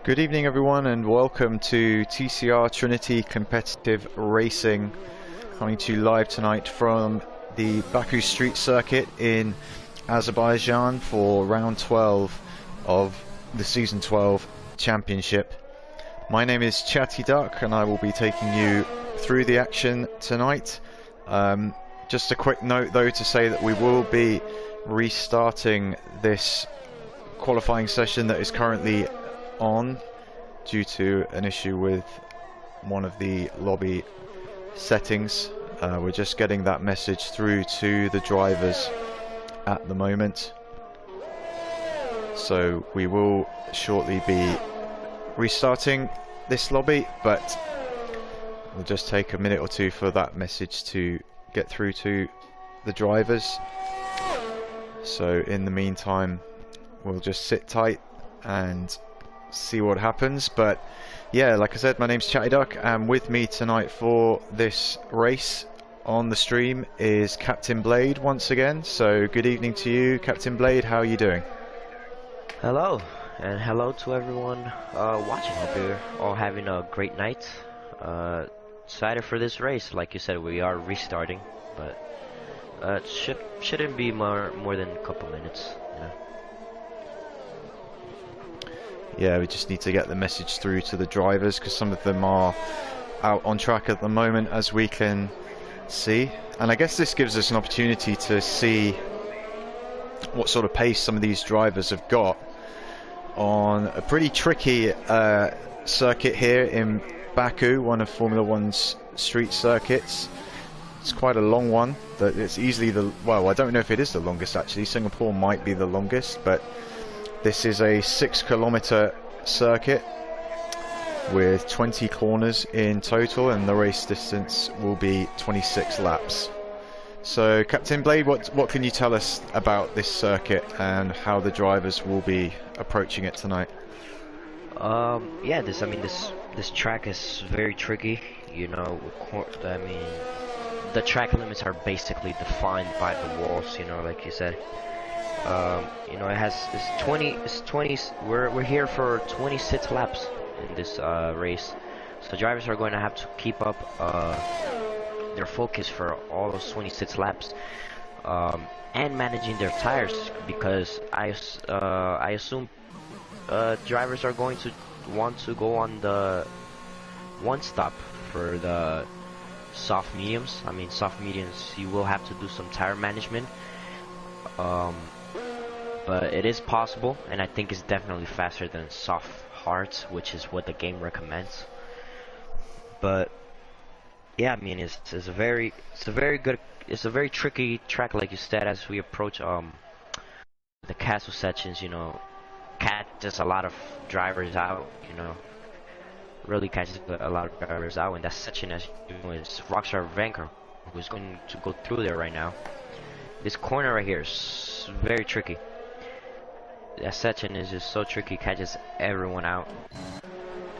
Good evening everyone and welcome to TCR Trinity Competitive Racing, coming to you live tonight from the Baku Street Circuit in Azerbaijan for round 12 of the season 12 championship. My name is Chatty Duck and I will be taking you through the action tonight. Just a quick note though to say that we will be restarting this qualifying session that is currently on due to an issue with one of the lobby settings. We're just getting that message through to the drivers at the moment, so we will shortly be restarting this lobby, but we'll just take a minute or two for that message to get through to the drivers. So in the meantime we'll just sit tight and see what happens. But yeah, like I said, my name's Chatty Duck, and with me tonight for this race on the stream is Captain Blade once again. So good evening to you, Captain Blade. How are you doing? Hello, and hello to everyone watching. Hope you're all having a great night. Excited for this race. Like you said, we are restarting, but it shouldn't be more than a couple minutes, you know. Yeah, we just need to get the message through to the drivers because some of them are out on track at the moment, as we can see. And I guess this gives us an opportunity to see what sort of pace some of these drivers have got on a pretty tricky circuit here in Baku, one of Formula One's street circuits. It's quite a long one. It's easily well, I don't know if it is the longest actually. Singapore might be the longest, but this is a 6-kilometer circuit with 20 corners in total, and the race distance will be 26 laps. So Captain Blade, what can you tell us about this circuit and how the drivers will be approaching it tonight? Yeah, this track is very tricky, you know. The track limits are basically defined by the walls, you know, like you said. You know, it's 20. We're here for 26 laps in this race, so drivers are going to have to keep up their focus for all those 26 laps, and managing their tires, because I assume drivers are going to want to go on the one stop for the soft mediums. I mean, soft mediums, you will have to do some tire management. But it is possible, and I think it's definitely faster than soft hards, which is what the game recommends. But yeah, I mean, it's a very tricky track, like you said. As we approach the castle sections, you know, catches a lot of drivers out, you know, really catches a lot of drivers out. And that section, as you know, is Rockstar Vanker, who's going to go through there right now. This corner right here is very tricky. That section is just so tricky, catches everyone out,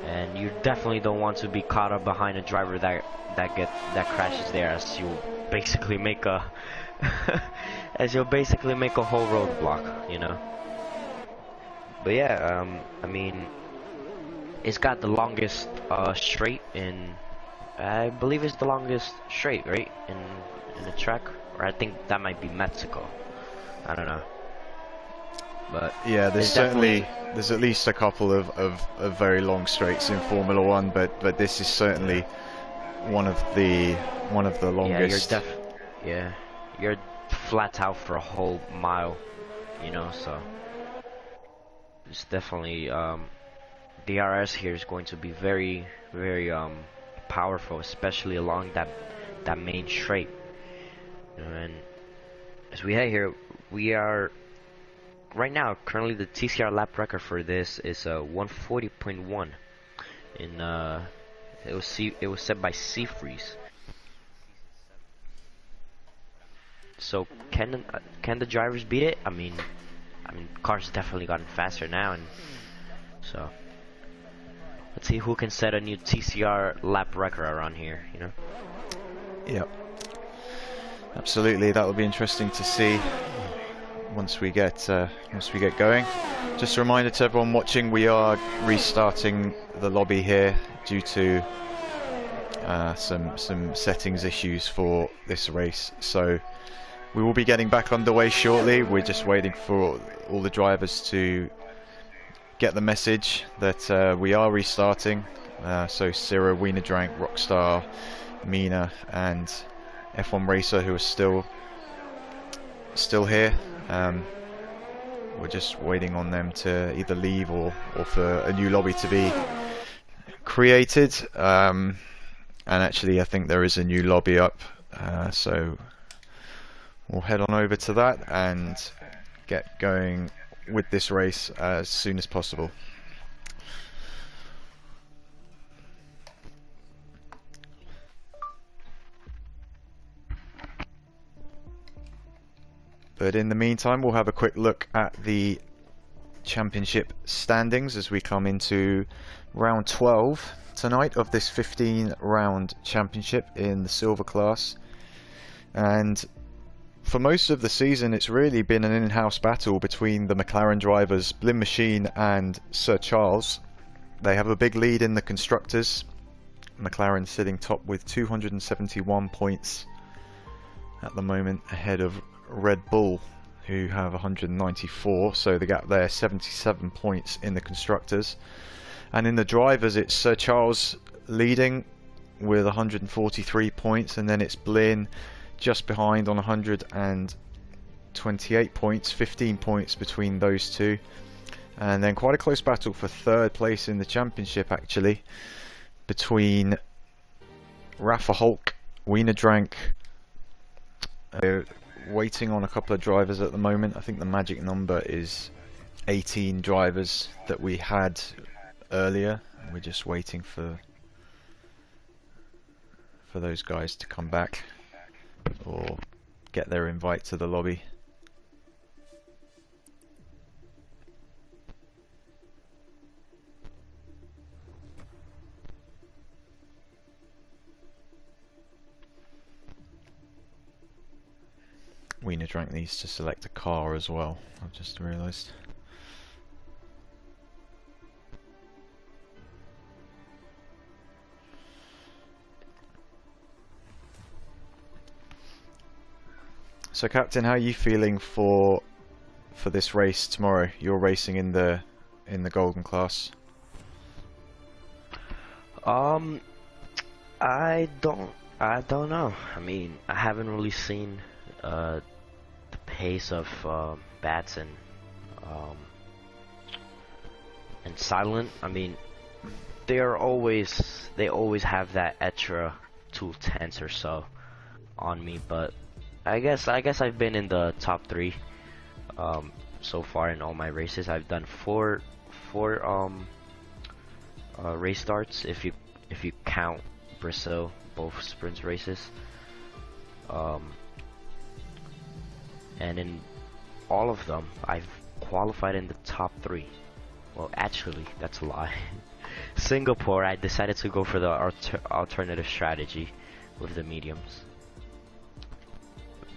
and you definitely don't want to be caught up behind a driver that crashes there, as you basically make a whole roadblock, you know. But yeah, I mean, it's got the longest straight in, I believe it's the longest straight, right, in the track, or I think that might be Mexico. I don't know. But yeah, there's at least a couple of very long straights in Formula One, but this is certainly one of the longest. Yeah, you're flat out for a whole mile, you know. So it's definitely DRS here is going to be very powerful, especially along that main straight. And as we head here, we are. Right now, currently the TCR lap record for this is 140.1. It was set by Seafreeze. So can the drivers beat it? I mean, cars definitely gotten faster now, and so let's see who can set a new TCR lap record around here. You know. Yep. Absolutely, that will be interesting to see once we get going. Just a reminder to everyone watching, we are restarting the lobby here due to some settings issues for this race. So we will be getting back underway shortly. We're just waiting for all the drivers to get the message that we are restarting. So Sira, Wiener Drank, Rockstar, Mina, and F1 Racer, who are still here. We're just waiting on them to either leave or for a new lobby to be created. And actually, I think there is a new lobby up, so we'll head on over to that and get going with this race as soon as possible. But in the meantime, we'll have a quick look at the championship standings as we come into round 12 tonight of this 15-round championship in the silver class. And for most of the season, it's really been an in-house battle between the McLaren drivers, Blin Machine and Sir Charles. They have a big lead in the constructors. McLaren sitting top with 271 points at the moment, ahead of Red Bull, who have 194, so the gap there 77 points in the constructors. And in the drivers, it's Sir Charles leading with 143 points, and then it's Blin just behind on 128 points, 15 points between those two. And then quite a close battle for third place in the championship, actually, between Rafa Hulk, Wiener Drank. Waiting on a couple of drivers at the moment. I think the magic number is 18 drivers that we had earlier. We're just waiting for those guys to come back or get their invite to the lobby. Wiener Drank needs to select a car as well, I've just realised. So Captain, how are you feeling for this race tomorrow? You're racing in the golden class. I don't know. I mean, I haven't really seen the pace of Bats and Silent. I mean, they always have that extra 2/10 or so on me, but I guess I've been in the top 3 so far in all my races. I've done four race starts if you count Brazil, both sprint races. And in all of them, I've qualified in the top 3. Well, actually, that's a lie. Singapore, I decided to go for the alternative strategy with the mediums.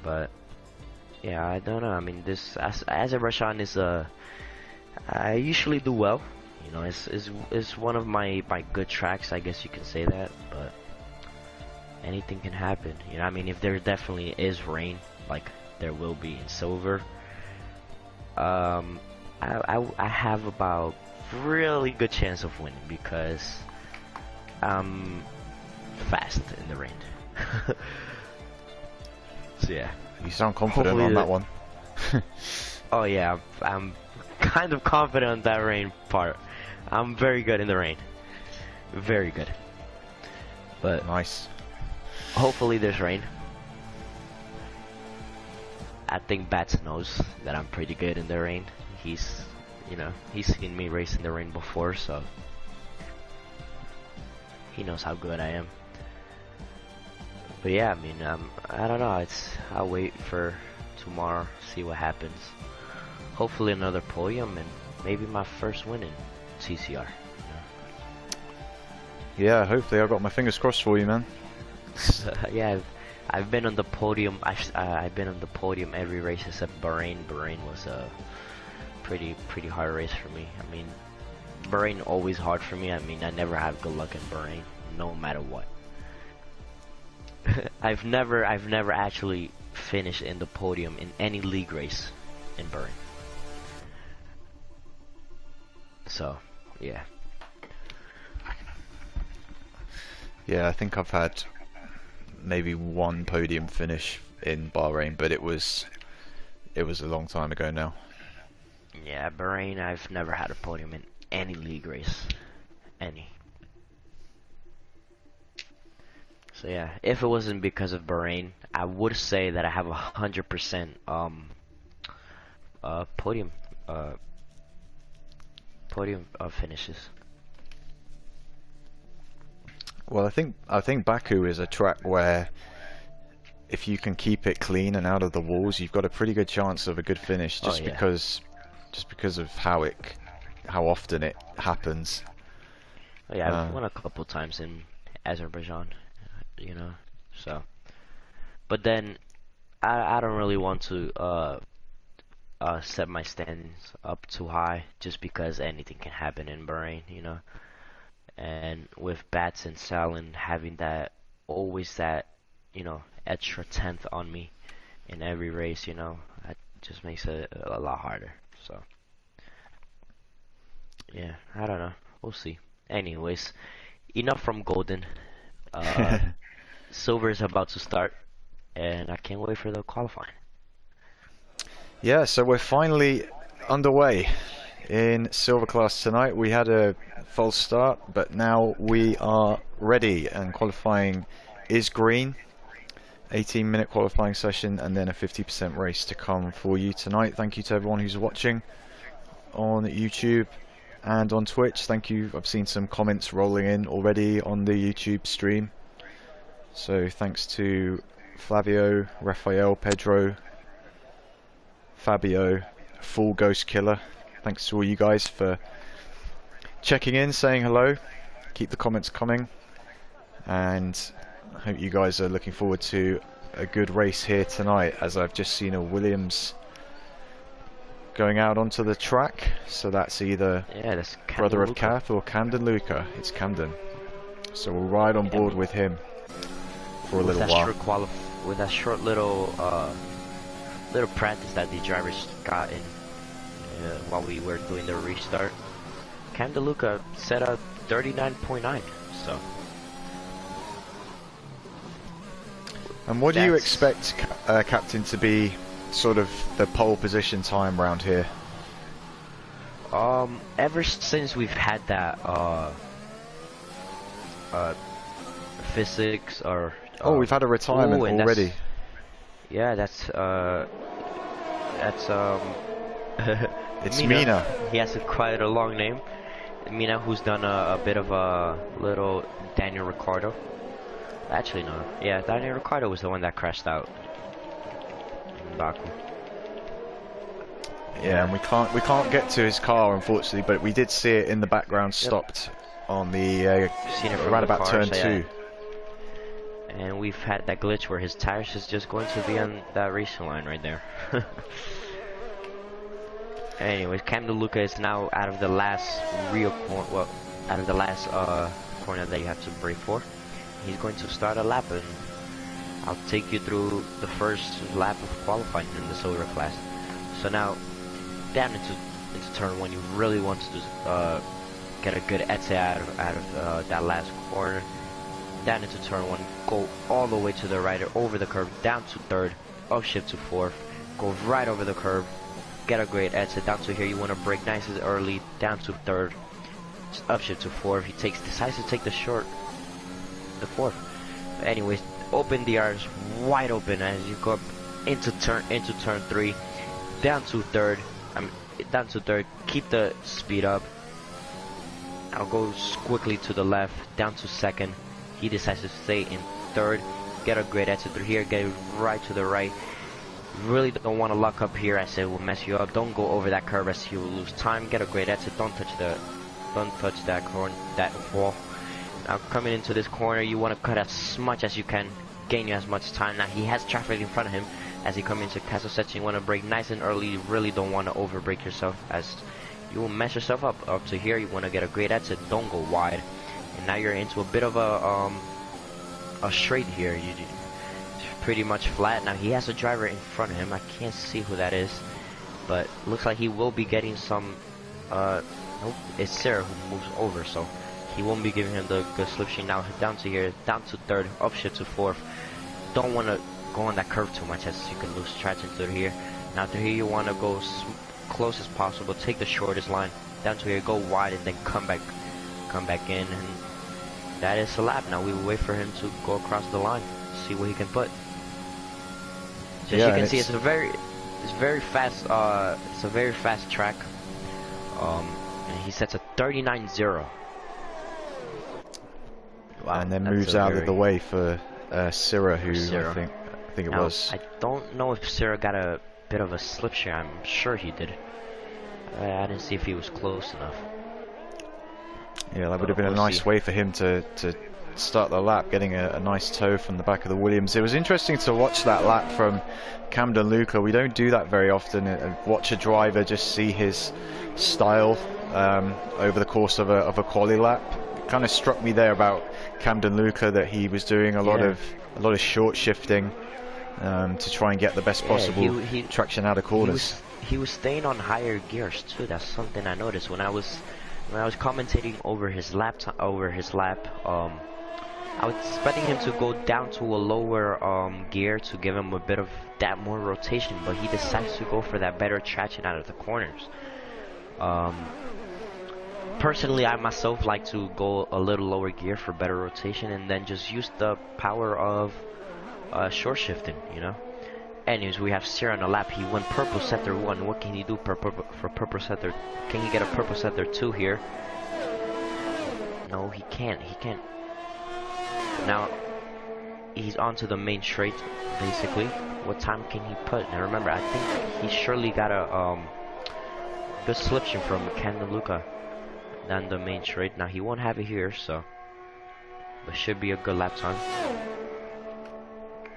But yeah, I don't know. I mean, this Azerbaijan is I usually do well. You know, it's one of my good tracks, I guess you can say that. But anything can happen. You know, I mean, if there definitely is rain, like there will be in silver, I have about really good chance of winning because I'm fast in the rain. So yeah. You sound confident Hopefully on that one. Oh yeah, I'm kind of confident on that rain part. I'm very good in the rain. Very good. But nice. Hopefully there's rain. I think Bats knows that I'm pretty good in the rain. He's seen me race in the rain before, so he knows how good I am. But yeah, I mean, I don't know. I'll wait for tomorrow, see what happens. Hopefully another podium and maybe my first win in TCR. Yeah, hopefully. I've got my fingers crossed for you, man. Yeah, I've been on the podium. I've been on the podium every race except Bahrain. Bahrain was a pretty hard race for me. I mean, Bahrain always hard for me. I mean, I never have good luck in Bahrain, no matter what. I've never actually finished in the podium in any league race in Bahrain. So, yeah. Yeah, I think I've had maybe one podium finish in Bahrain, but it was a long time ago now. Yeah, Bahrain, I've never had a podium in any league race. Any. So yeah, if it wasn't because of Bahrain, I would say that I have 100% podium finishes. Well, I think Baku is a track where if you can keep it clean and out of the walls, you've got a pretty good chance of a good finish, just because of how often it happens. Oh, yeah, I've won a couple times in Azerbaijan, you know. So, but then I don't really want to set my standings up too high, just because anything can happen in Bahrain, you know. And with Bats and Salin having always that, you know, extra 10th on me in every race, you know, that just makes it a lot harder. So, yeah, I don't know. We'll see. Anyways, enough from Golden. Silver is about to start, and I can't wait for the qualifying. Yeah, so we're finally underway in Silver class tonight. We had a false start, but now we are ready, and qualifying is green. 18-minute qualifying session and then a 50% race to come for you tonight. Thank you to everyone who's watching on YouTube and on Twitch. Thank you. I've seen some comments rolling in already on the YouTube stream. So thanks to Flavio, Rafael, Pedro, Fabio, Full Ghost Killer. Thanks to all you guys for checking in, saying hello. Keep the comments coming, and I hope you guys are looking forward to a good race here tonight, as I've just seen a Williams going out onto the track. So that's either Brother of Kath or Camden Luca. It's Camden. So we'll ride on board with him for a little while. With that short little practice that the drivers got in while we were doing the restart, Cam DeLuca set a 39.9. So. And what do you expect, Captain, to be sort of the pole position time around here? Ever since we've had that physics or we've had a retirement already. Yeah, that's it's Mina. He has quite a long name. Mina, who's done a bit of a little Daniel Ricciardo. Actually, no. Yeah, Daniel Ricciardo was the one that crashed out in Baku. Yeah, and we can't get to his car, unfortunately, but we did see it in the background, stopped on the around about turn 2. And we've had that glitch where his tires is just going to be on that racing line right there. Anyways, Cam DeLuca is now out of the last out of the last corner that you have to brake for. He's going to start a lap, and I'll take you through the first lap of qualifying in the silver class. So now, down into turn 1, you really want to get a good exit out of that last corner. Down into turn 1, go all the way to the right or over the curve, down to 3rd, upshift to 4th, go right over the curve, get a great exit. Down to here, you want to brake nice and early, down to 3rd, upshift to 4th. He decides to take the 4th. But anyways, open the R's wide open as you go up into turn 3, down to 3rd. Down to 3rd. Keep the speed up. I'll go quickly to the left, down to 2nd. He decides to stay in 3rd. Get a great exit through here. Get right to the right. Really don't want to lock up here, as it will mess you up. Don't go over that curve, as you will lose time. Get a great exit. Don't touch that corner, that wall. Now coming into this corner, you want to cut as much as you can. gain you as much time. Now he has traffic in front of him as he comes into castle section. You want to brake nice and early. You really don't want to over brake yourself, as you will mess yourself up to here. You want to get a great exit, don't go wide. And now you're into a bit of a straight here. It's pretty much flat. Now he has a driver in front of him. I can't see who that is, but looks like he will be getting some nope, it's Sarah who moves over, so he won't be giving him the good slipstream. Now down to here, down to third, upshift to fourth. Don't want to go on that curve too much, as you can lose traction through here. Now through here you want to go close as possible, take the shortest line. Down to here, go wide, and then come back in, and that is a lap. Now we will wait for him to go across the line, see what he can put. So as you can see, it's a very fast track. And he sets a 39.0. Wow, and then moves out of the way for Syrah, who I think it was. I don't know if Syrah got a bit of a slipstream. I'm sure he did. I didn't see if he was close enough. Yeah, that would have been a nice way for him to start the lap, getting a nice toe from the back of the Williams. It was interesting to watch that lap from Camden Luca. We don't do that very often, and watch a driver just see his style over the course of a quali lap. It kind of struck me there about Camden Luca that he was doing a lot of short shifting to try and get the best possible traction out of corners. He was staying on higher gears too. That's something I noticed when I was commentating over his lap. I was expecting him to go down to a lower gear to give him a bit of that more rotation, but he decides to go for that better traction out of the corners. Personally, I myself like to go a little lower gear for better rotation, and then just use the power of short shifting, you know. Anyways, we have Sierra on the lap. He won purple sector 1. What can he do for purple sector? Can he get a purple sector 2 here? No, he can't. Now he's onto the main straight, basically. What time can he put? Now remember, I think he surely got a good slipstream from Camden Luca down the main straight. Now he won't have it here, so but should be a good lap time.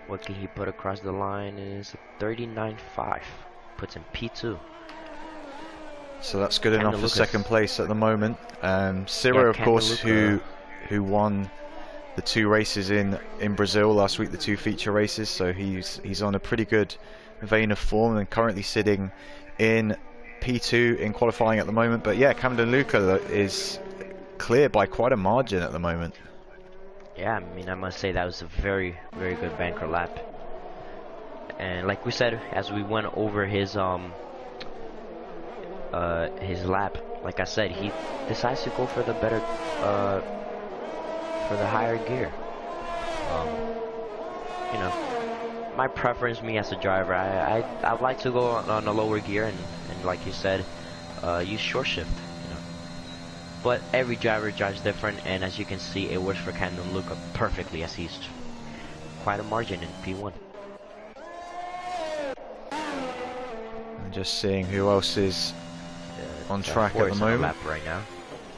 What can he put across the line is a 39.5. Puts him P2. So that's good enough for second place at the moment. Syrah, of course, who won the 2 races in Brazil last week, the 2 feature races. So he's on a pretty good vein of form and currently sitting in P2 in qualifying at the moment. But yeah, Camden Luca is clear by quite a margin at the moment. Yeah, I mean, I must say that was a very, very good banker lap. And like we said, as we went over his lap, like I said, he decides to go for the better, for the higher gear. You know, my preference, me as a driver, I like to go on a lower gear and like you said, use short shift. But every driver drives different, and as you can see, it works for Camden Luca perfectly, as he's quite a margin in P1. I'm just seeing who else is on track at the moment. Lap right now.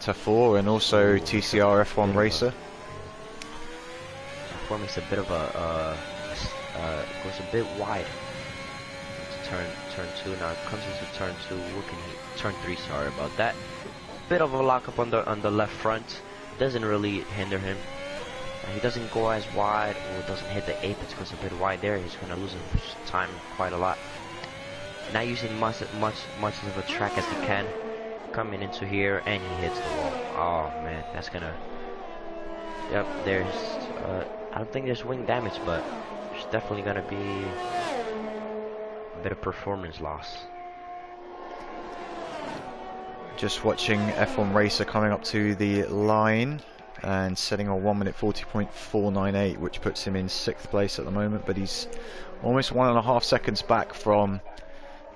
Tafor and also TCR F1 racer. Tafor makes a bit of a goes a bit wide. It's turn 2 now. It comes into turn 2. What can he? Turn 3. Sorry about that. Bit of a lockup on the left front. Doesn't really hinder him. He doesn't go as wide, or doesn't hit the apex, goes a bit wide there. He's gonna lose time quite a lot. Not using much of a track as he can. Coming into here, and he hits the wall. Oh man, that's gonna. Yep, there's. I don't think there's wing damage, but there's definitely gonna be a bit of performance loss. Just watching F1 racer coming up to the line and setting a 1 minute 40.498, which puts him in 6th place at the moment, but he's almost 1.5 seconds back from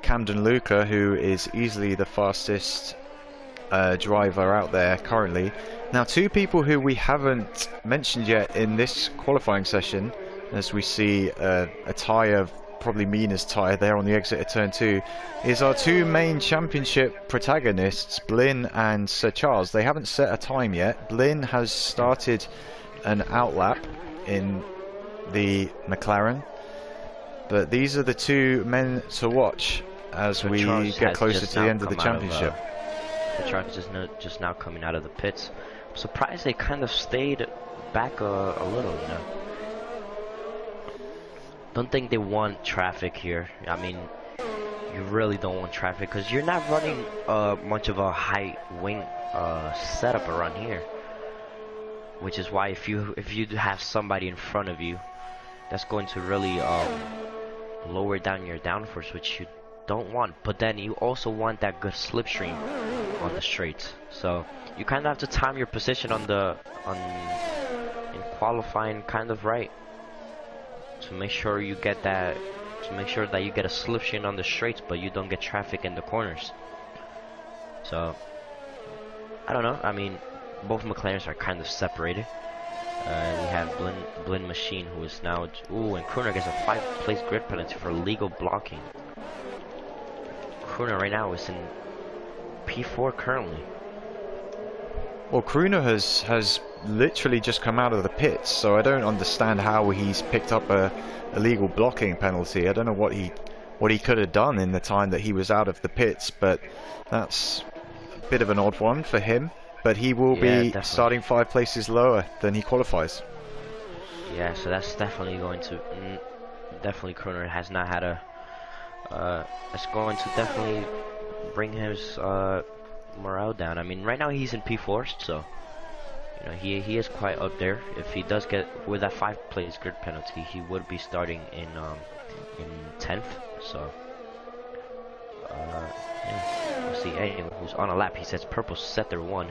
Camden Luca, who is easily the fastest driver out there currently. Now, 2 people who we haven't mentioned yet in this qualifying session, as we see a tyre, probably Mina's tyre there on the exit of turn 2, is our 2 main championship protagonists, Blin and Sir Charles. They haven't set a time yet. Blin has started an outlap in the McLaren. But these are the two men to watch as So we Charles get has closer just to the now end of the come out of, championship. The Chargers just now coming out of the pits. I'm surprised they kind of stayed back a little, you know. Don't think they want traffic here. I mean, you really don't want traffic because you're not running much of a high wing setup around here. Which is why if you have somebody in front of you, that's going to really lower down your downforce, which you don't want. But then you also want that good slipstream on the straights. So you kind of have to time your position in qualifying kind of right to make sure you get that, to make sure that you get a slipstream on the straights, but you don't get traffic in the corners. So I don't know. I mean, both McLarens are kind of separated. We have Blind Machine, who is now... Ooh, and Kruner gets a 5-place grid penalty for legal blocking. Kruner right now is in P4 currently. Well, Kruner has literally just come out of the pits, so I don't understand how he's picked up a illegal blocking penalty. I don't know what he could have done in the time that he was out of the pits, but that's a bit of an odd one for him. But he will be definitely starting 5 places lower than he qualifies. Yeah, so that's definitely going to... definitely Kruner has not had a... it's going to definitely bring his morale down. I mean, right now he's in P4, so... You know, he is quite up there. If he does get... With that 5-place grid penalty, he would be starting in 10th, so... yeah, we'll see. Anyway, who's on a lap? He says purple set their 1.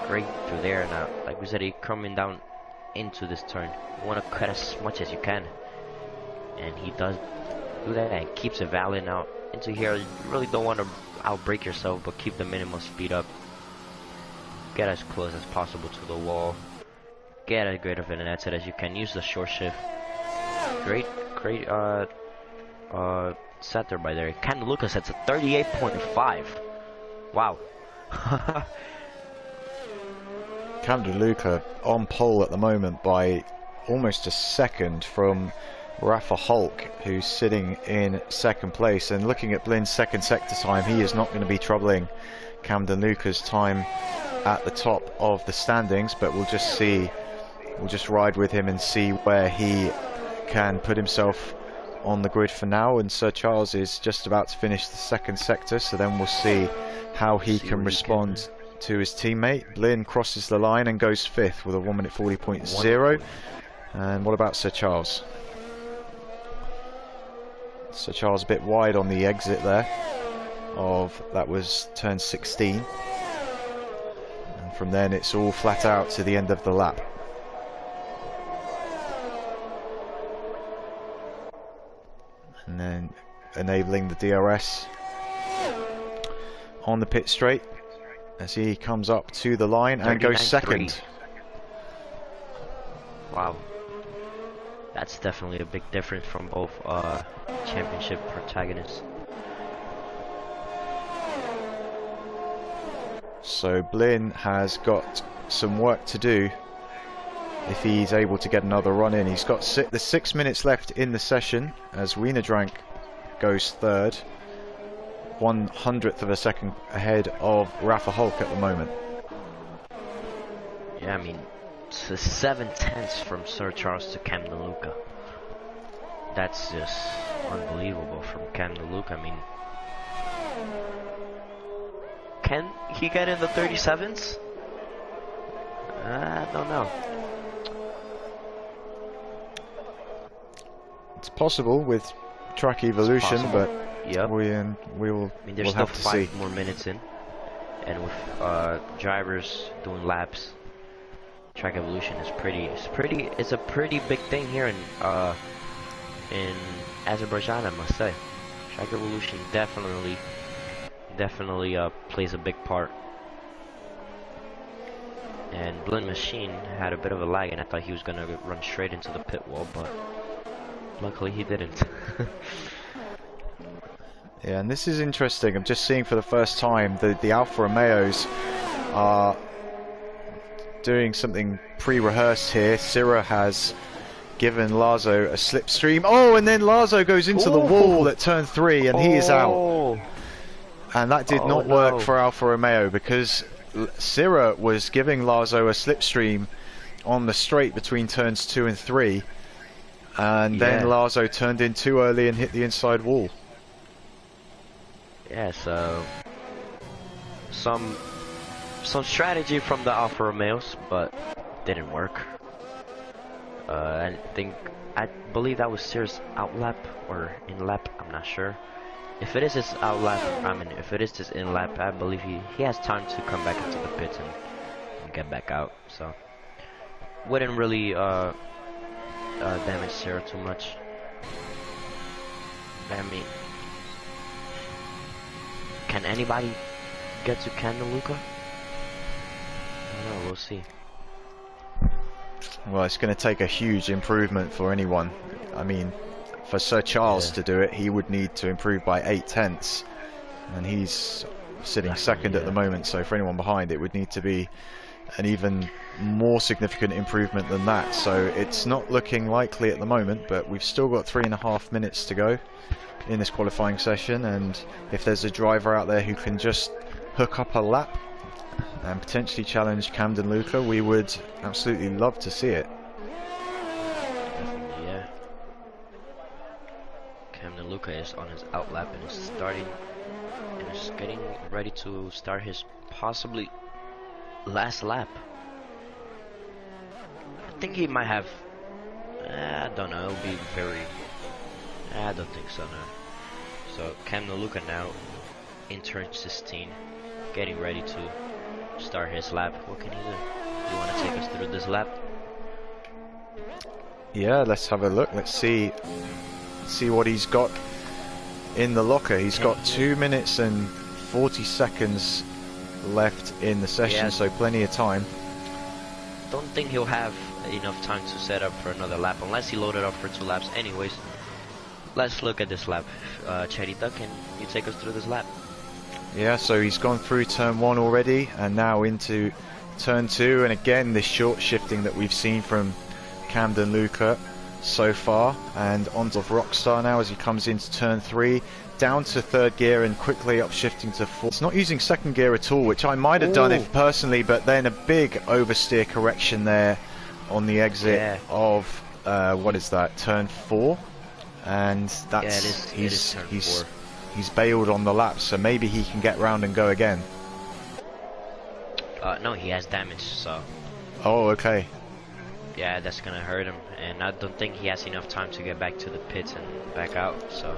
Great through there. Now, like we said, he coming down into this turn. You want to cut as much as you can, and he does do that and keeps it valid now into here. You really don't want to outbrake yourself, but keep the minimum speed up. Get as close as possible to the wall. Get as great of an exit as you can. Use the short shift. Great set there by there. Ken Lucas sets a 38.5. Wow. Camden Luca on pole at the moment by almost a second from Rafa Hulk, who's sitting in 2nd place. And looking at Blynn's 2nd sector time, he is not going to be troubling Camden Luca's time at the top of the standings, but we'll just see, we'll just ride with him and see where he can put himself on the grid for now. And Sir Charles is just about to finish the 2nd sector, so then we'll see how he can respond to his teammate. Blynn crosses the line and goes 5th with a 1 minute 40.0. And what about Sir Charles? Sir Charles a bit wide on the exit there of, that was turn 16. And from then it's all flat out to the end of the lap. And then enabling the DRS on the pit straight as he comes up to the line and goes 2nd. Wow, that's definitely a big difference from both championship protagonists. So Blynn has got some work to do if he's able to get another run in. He's got the 6 minutes left in the session as Wienerdrank goes 3rd, 1/100th of a second ahead of Rafa Hulk at the moment. Yeah, I mean, it's 7/10 from Sir Charles to Camden Luca. That's just unbelievable from Camden Luca. I mean, can he get in the 37s? I don't know. It's possible with track evolution, but yep. we will. I mean, there's we'll still have to 5 see. more minutes in, and with drivers doing laps, track evolution is it's a pretty big thing here in Azerbaijan, I must say. Track evolution definitely plays a big part. And Blind Machine had a bit of a lag, and I thought he was gonna run straight into the pit wall, but luckily he didn't. Yeah, and this is interesting. I'm just seeing for the first time the Alfa Romeos are doing something pre-rehearsed here. Sira has given Lazo a slipstream. Oh, and then Lazo goes into the wall at turn 3 and he is out. And that did not work for Alfa Romeo because Sira was giving Lazo a slipstream on the straight between turns 2 and 3. And then Lazo turned in too early and hit the inside wall. Yeah, so some strategy from the Alfa Romeos, but didn't work. I believe that was Sira's outlap or in-lap, I'm not sure. If it is his outlap, if it is his in-lap, I believe he has time to come back into the pits and get back out. So wouldn't really damage Sira too much. I mean, can anybody get to Candeluca? I don't know, we'll see. Well, it's going to take a huge improvement for anyone. I mean, for Sir Charles to do it, he would need to improve by 8/10, and he's sitting second at the moment, so for anyone behind it would need to be an even more significant improvement than that. So it's not looking likely at the moment, but we've still got 3.5 minutes to go in this qualifying session, and if there's a driver out there who can just hook up a lap and potentially challenge Camden Luca, we would absolutely love to see it. Yeah. Camden Luca is on his outlap and is getting ready to start his possibly last lap. I think he might have, I don't know, it'll be very, I don't think so, no. So Camden Luca now in turn 16, getting ready to start his lap. What can he do? Do you want to take us through this lap? Yeah, let's have a look. Let's see what he's got in the locker. He's got 2 minutes and 40 seconds left in the session, so plenty of time. Don't think he'll have enough time to set up for another lap unless he loaded up for 2 laps. Anyways, let's look at this lap. Cherita, can you take us through this lap? Yeah, so he's gone through turn 1 already and now into turn 2, and again this short shifting that we've seen from Camden Luca so far, and onto Rockstar now as he comes into turn 3, down to 3rd gear and quickly up shifting to 4th. It's not using 2nd gear at all, which I might have done if personally, but then a big oversteer correction there on the exit of what is that, turn 4, and that's he's bailed on the lap, so maybe he can get round and go again. No, he has damage, so. Oh, okay. Yeah, that's gonna hurt him, and I don't think he has enough time to get back to the pits and back out. So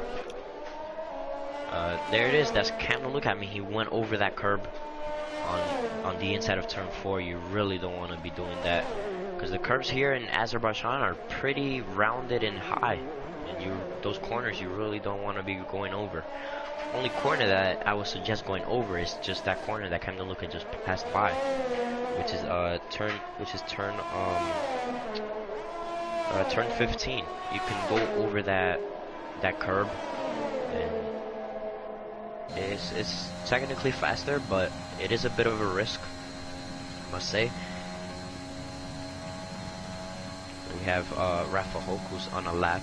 there it is. That's Camden Luca. I mean, he went over that curb on the inside of turn 4. You really don't want to be doing that because the curbs here in Azerbaijan are pretty rounded and high, and those corners you really don't want to be going over. Only corner that I would suggest going over is just that corner that Camden Luca just passed by, which is turn 15. You can go over that curb, and it's technically faster, but it is a bit of a risk, I must say. We have Rafa Hulk, who's on a lap.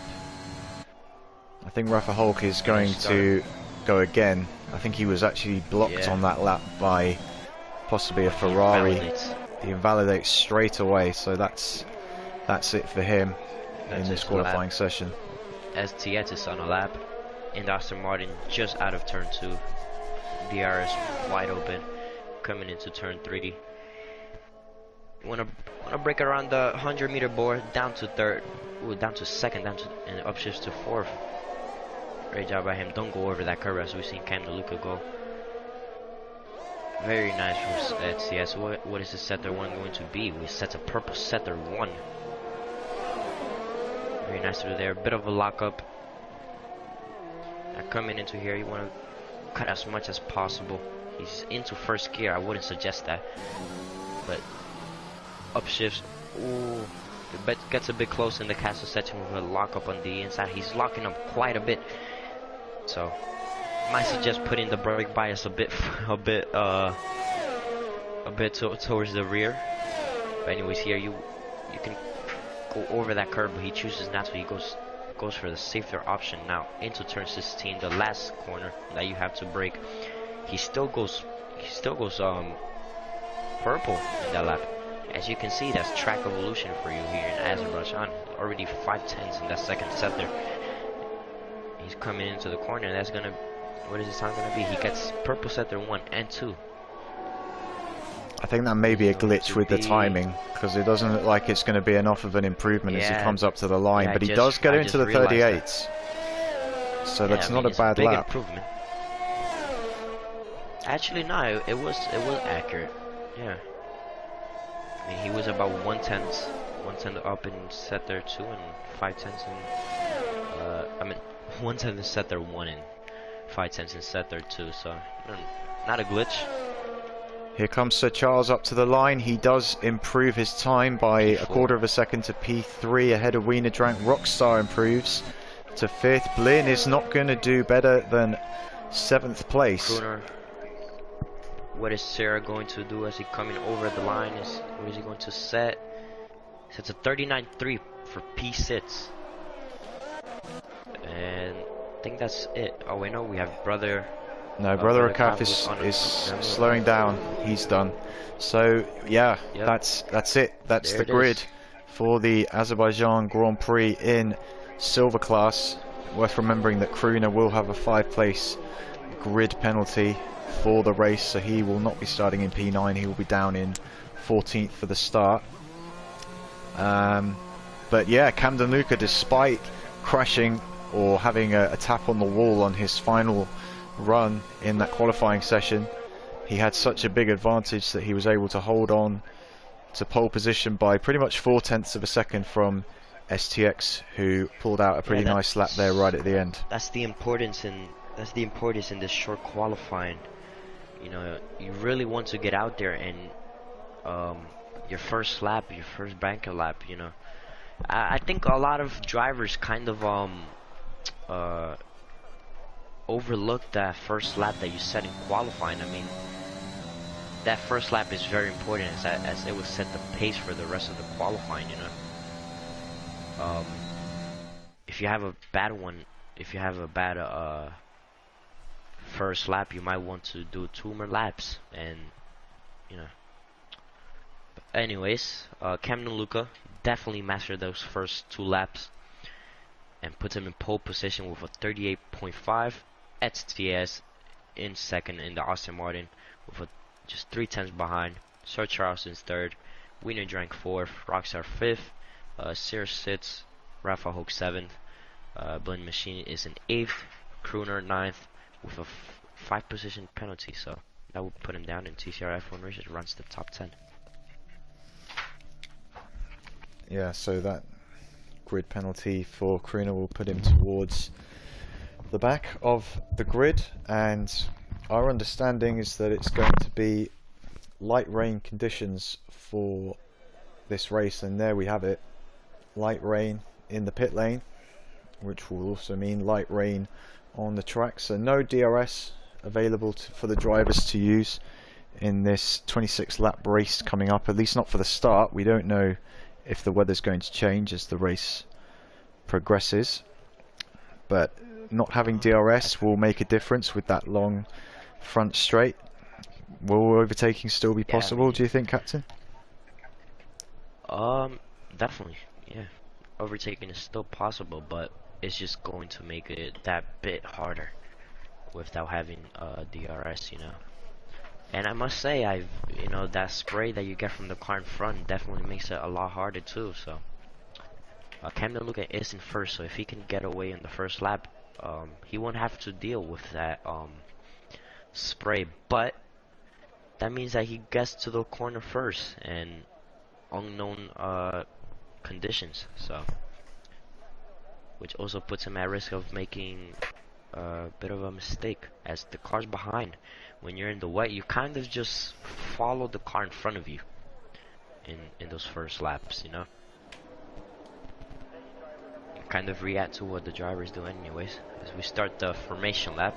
I think Rafa Hulk is going to go again. I think he was actually blocked on that lap by possibly a Ferrari. He invalidates straight away, so that's it for him in this qualifying session. STS is on a lap, and Aston Martin just out of turn 2. DR is wide open, coming into turn 3. Wanna break around the 100-meter board, down to 3rd, down to 2nd, and upshifts to 4th. Great job by him. Don't go over that curve as we've seen Camden Luca go. Very nice from STS. What is the setter 1 going to be? We set a purple setter 1. Very nice through there. Bit of a lockup. Now coming into here, you want to cut as much as possible. He's into 1st gear. I wouldn't suggest that. But upshifts. Ooh. It gets a bit close in the castle section with a lockup on the inside. He's locking up quite a bit. So, might suggest putting the brake bias a bit towards the rear. But anyways, here you can go over that curb, but he chooses not to. He goes for the safer option now into turn 16, the last corner that you have to brake. He still goes purple in that lap. As you can see, that's track evolution for you here in Azerbaijan. Already 5/10s in that second set there. He's coming into the corner, and that's gonna, what is his time gonna be? He gets purple sector 1 and 2. I think that may be a glitch with the timing, because it doesn't look like it's going to be enough of an improvement as he comes up to the line, but he does get into the 38s. So that's not a bad lap. Improvement. Actually, no, it was accurate. Yeah. I mean, he was about 1/10 up in sector 2 and 5/10 in, I mean, 1/10 in sector 1 and 5/10 in sector 2, so not a glitch. Here comes Sir Charles up to the line. He does improve his time by a quarter of a second to P3 ahead of Wiener Drank. Rockstar improves to 5th. Blin is not going to do better than 7th place. Crooner. What is Sarah going to do as he coming over the line? What is he going to set? Sets a 39.3 for P6. And I think that's it. Oh wait, no, we have Brother. No, Brother Akaf is slowing down. He's done. So yeah, that's it. That's the grid for the Azerbaijan Grand Prix in silver class. Worth remembering that Crooner will have a 5-place grid penalty for the race, so he will not be starting in P9. He will be down in 14th for the start. But yeah, Camden Luca, despite crashing or having a tap on the wall on his final run in that qualifying session, he had such a big advantage that he was able to hold on to pole position by pretty much 0.4 of a second from STX, who pulled out a pretty nice lap there right at the end. That's the importance in this short qualifying. You know, you really want to get out there and your first lap, your first banker lap. You know, I think a lot of drivers kind of overlook that first lap that you set in qualifying. I mean, that first lap is very important as it will set the pace for the rest of the qualifying, you know. If you have a bad one, if you have a bad first lap, you might want to do 2 more laps, and you know. But anyways, Camden Luca definitely mastered those first 2 laps and puts him in pole position with a 38.5. STS in second in the Aston Martin with just 0.3 behind. Sir Charleston's 3rd, Wiener Drank 4th, Rockstar 5th, Sears sits, Rafa Hook 7th, Blend Machine is in 8th, Crooner 9th with a 5 position penalty, so that would put him down in TCR F1 races, runs the top 10. Yeah, so that grid penalty for Crooner will put him towards the back of the grid, and our understanding is that it's going to be light rain conditions for this race, and there we have it, light rain in the pit lane, which will also mean light rain on the track. So no DRS available for the drivers to use in this 26 lap race coming up, at least not for the start. We don't know if the weather's going to change as the race progresses, but not having DRS will make a difference with that long front straight. Will overtaking still be possible, do you think, Captain? Definitely, yeah. Overtaking is still possible, but it's just going to make it that bit harder without having DRS, you know. And I must say, you know, that spray that you get from the car in front definitely makes it a lot harder too. So Camden Luca is in 1st, so if he can get away in the first lap, he won't have to deal with that spray. But that means that he gets to the corner first and unknown conditions, so which also puts him at risk of making a bit of a mistake, as the car's behind. When you're in the wet, you kind of just follow the car in front of you in those first laps, you know. You kind of react to what the drivers do anyways. As we start the formation lap,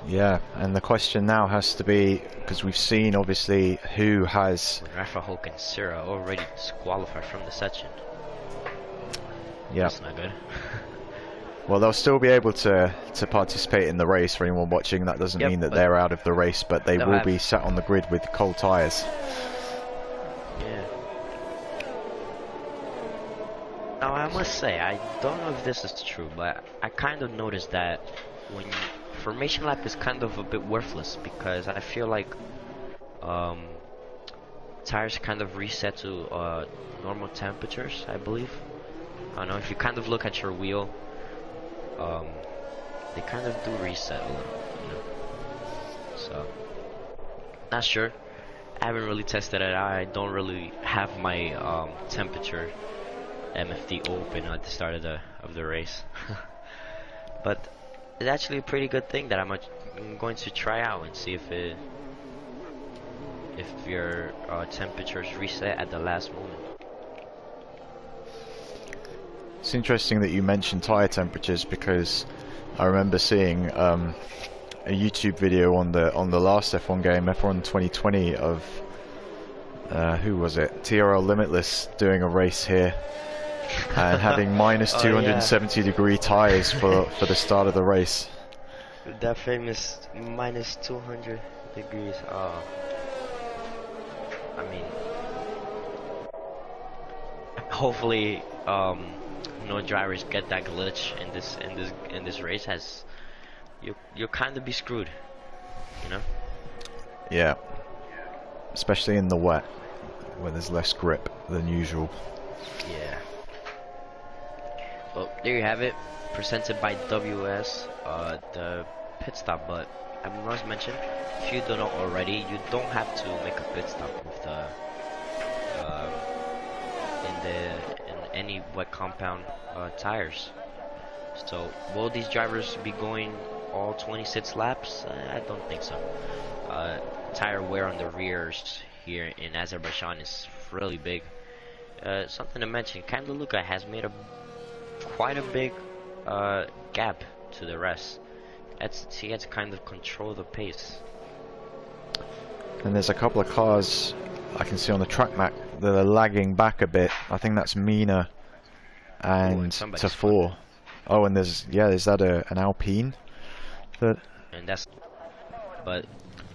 Yeah, and the question now has to be, because we've seen obviously who has. Rafa Hulk and Sarah already disqualified from the section. Yeah. That's not good. Well, they'll still be able to participate in the race for anyone watching. That doesn't mean that they're out of the race, but they will be sat on the grid with cold tyres. Yeah. Now, I must say, I don't know if this is true, but I kind of noticed that when formation lap is kind of a bit worthless, because I feel like tires kind of reset to normal temperatures, I believe. I don't know, if you kind of look at your wheel, they kind of do reset a little, you know. So, not sure. I haven't really tested it out. I don't really have my temperature MFD open at the start of the race. But it's actually a pretty good thing that I'm going to try out and see if your temperatures reset at the last moment. It's interesting that you mentioned tyre temperatures, because I remember seeing a YouTube video on the last F1 game, F1 2020, of who was it? TRL Limitless doing a race here and having minus 270 degree tyres for the start of the race. That famous minus 200 degrees. I mean, hopefully no drivers get that glitch in this race, as you'll kind of be screwed, you know. Yeah, especially in the wet where there's less grip than usual. Yeah. Well, there you have it, presented by WS, the pit stop. But I must mention, if you don't know already, you don't have to make a pit stop with the in any wet compound tires. So will these drivers be going all 26 laps? I don't think so. Tire wear on the rears here in Azerbaijan is really big. Something to mention, Luka has made quite a big gap to the rest. He had to kind of control the pace. And there's a couple of cars I can see on the track map that are lagging back a bit. I think that's Mina and Tafor. Oh, and is that an Alpine? And that's, but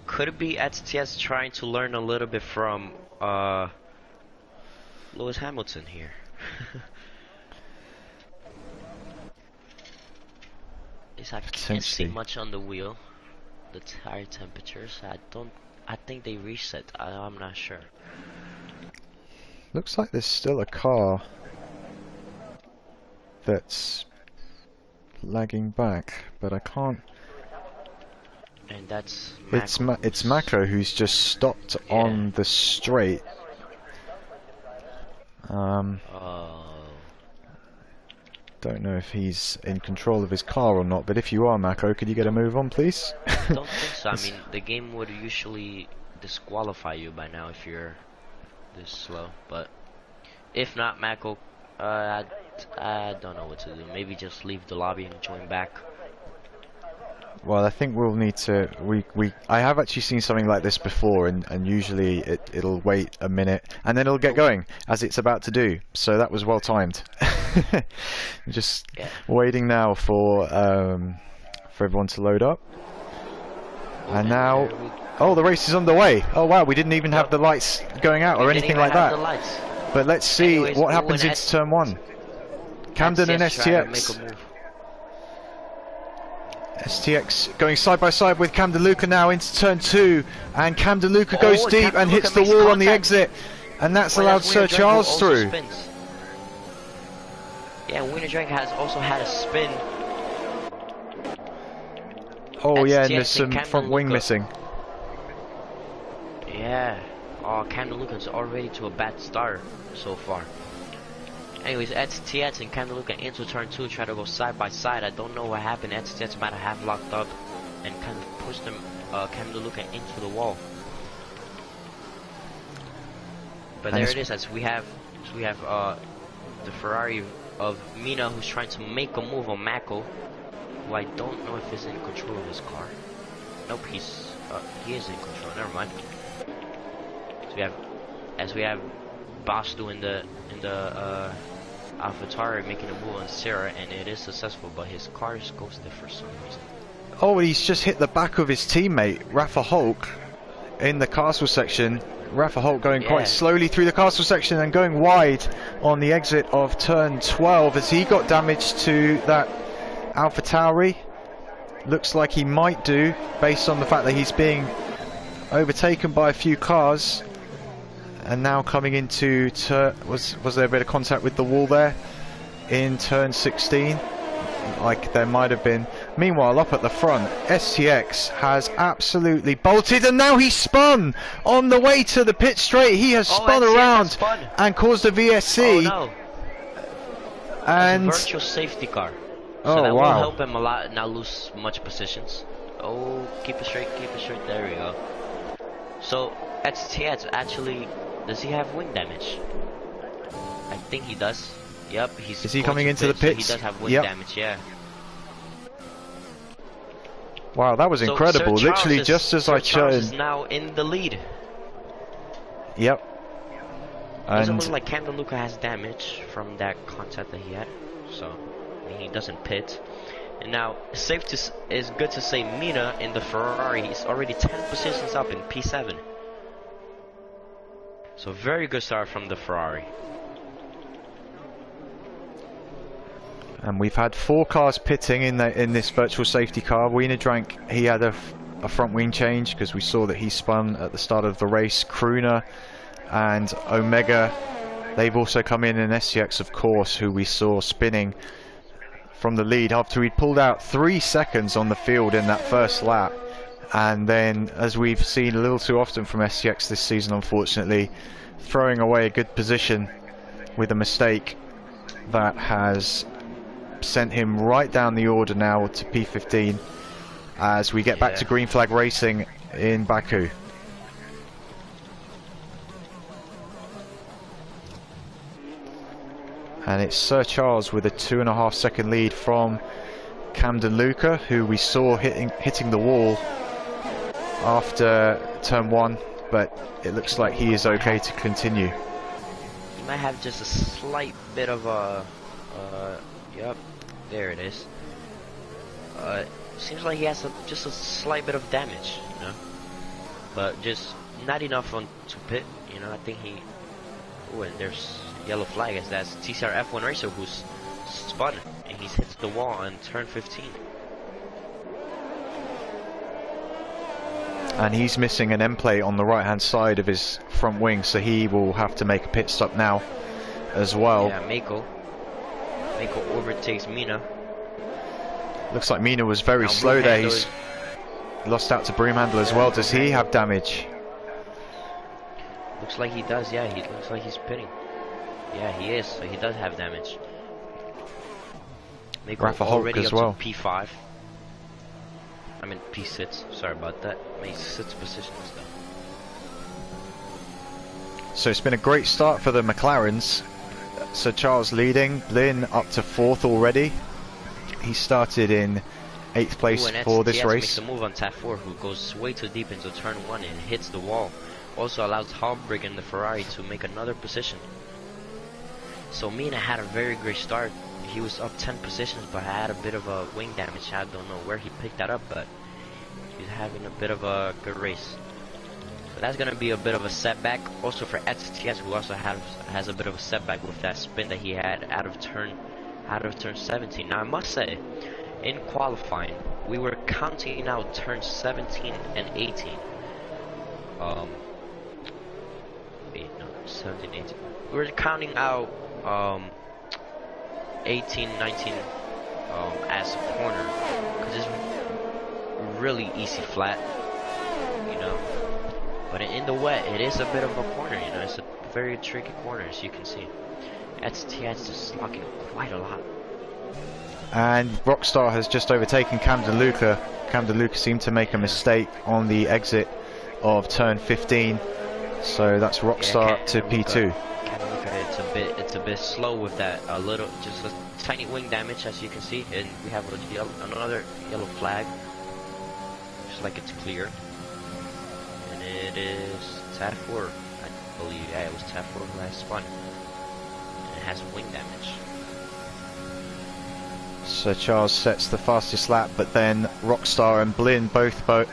could it be STS trying to learn a little bit from Lewis Hamilton here? I can't see much on the wheel. The tire temperatures, I think they reset. I'm not sure. Looks like there's still a car that's lagging back, but I can't. And that's it's Mako who's just stopped on the straight. Don't know if he's in control of his car or not, but if you are, Mako, could you get a move on, please? I don't think so. I mean, the game would usually disqualify you by now if you're this slow, but if not, Mako, I don't know what to do. Maybe just leave the lobby and join back. Well, I think we'll need to. I have actually seen something like this before, and usually it'll wait a minute and then it'll get going as it's about to do. So that was well timed. Just waiting now for everyone to load up. And now, the race is underway. Oh wow, we didn't even have the lights going out or anything like that. But let's see what happens into turn one. Camden and STX. STX going side by side with Camden Luca now into turn two, and Camden Luca goes deep and hits the wall on the exit, and that's allowed Sir Charles through. Yeah, Wiener Drake has also had a spin. Oh yeah, and there's some front wing missing. Yeah. Oh, Camden Luca's already to a bad start so far. Anyways, STX and Camden Luca into turn two, try to go side by side. I don't know what happened. STX might have locked up and kind of pushed them, Camden Luca into the wall. But there it is. As we have the Ferrari of Mina, who's trying to make a move on Mako, who I don't know if he's in control of his car. Nope, he is in control. Never mind. So we have Bastu in the AlphaTauri making a move on Sarah, and it is successful, but his car is ghosted for some reason. Oh, he's just hit the back of his teammate, Rafa Hulk, in the castle section. Rafa Hulk going quite slowly through the castle section and going wide on the exit of turn 12 as he got damage to that AlphaTauri. Looks like he might do, based on the fact that he's being overtaken by a few cars. And now coming into was there a bit of contact with the wall there in turn 16? Like there might have been. Meanwhile, up at the front, STX has absolutely bolted, and now he's spun on the way to the pit straight. He has spun around and caused a VSC. Oh no! And it's a virtual safety car. So that will help him a lot, not lose much positions. Oh, keep it straight, there we go. So, STX actually, does he have wing damage? I think he does. Yep, is he coming into the pits? So he does have wing damage, yeah. Wow, that was incredible. Literally just as I Charles is now in the lead. Yep. It doesn't look like Camden Luca has damage from that contact that he had. So, he doesn't pit. And now, it's good to say Mina in the Ferrari is already 10 positions up in P7. So very good start from the Ferrari. And we've had 4 cars pitting in this virtual safety car. Wiener Drank, he had a front wing change because we saw that he spun at the start of the race. Kruner and Omega, they've also come in, and STX of course, who we saw spinning from the lead after he'd pulled out 3 seconds on the field in that first lap. And then, as we've seen a little too often from STX this season, unfortunately, throwing away a good position with a mistake that has sent him right down the order now to P15 as we get back to green flag racing in Baku. And it's Sir Charles with a 2.5 second lead from Camden Luca, who we saw hitting the wall after turn 1, but it looks like he is okay to continue. He might have just a slight bit of a yep, there it is. Seems like he has just a slight bit of damage, you know, but just not enough to pit, you know. I think he. Oh, and there's yellow flag, as that's TCR F1 racer who's spun and he's hit the wall on turn 15. And he's missing an end plate on the right hand side of his front wing, so he will have to make a pit stop now as well. Yeah, Mako overtakes Mina. Looks like Mina was very slow there. He's lost out to Broomhandler as well. Does he have damage? Looks like he does, yeah. He looks like he's pitting. Yeah, he is, so he does have damage. Mako already up to P5. I mean P6, sorry about that. Makes 6 positions though. So it's been a great start for the McLarens. Sir Charles leading, Lynn up to 4th already. He started in 8th place for this race. Makes a move on Tap 4, who goes way too deep into turn 1 and hits the wall. Also allows Halbrig and the Ferrari to make another position. So Mina had a very great start. He was up 10 positions, but had a bit of a wing damage. I don't know where he picked that up, but he's having a bit of a good race. So that's gonna be a bit of a setback. Also for STS, who also has a bit of a setback with that spin that he had out of turn 17. Now I must say, in qualifying, we were counting out turns 17 and 18. 17, 18. We were counting out 18, 19 as a corner, because it's really easy flat, you know. But in the wet, it is a bit of a corner, you know. It's a very tricky corner, as you can see. STS just locking quite a lot. And Rockstar has just overtaken Camden Luca. Camden Luca seemed to make a mistake on the exit of turn 15, so that's Rockstar to P2. It's a bit slow with that, just a tiny wing damage, as you can see, and we have another yellow flag. Looks like it's clear. And it is Tab 4, I believe. Yeah, it was Tab 4 who has spun. And it has wing damage. So Charles sets the fastest lap, but then Rockstar and Blin both go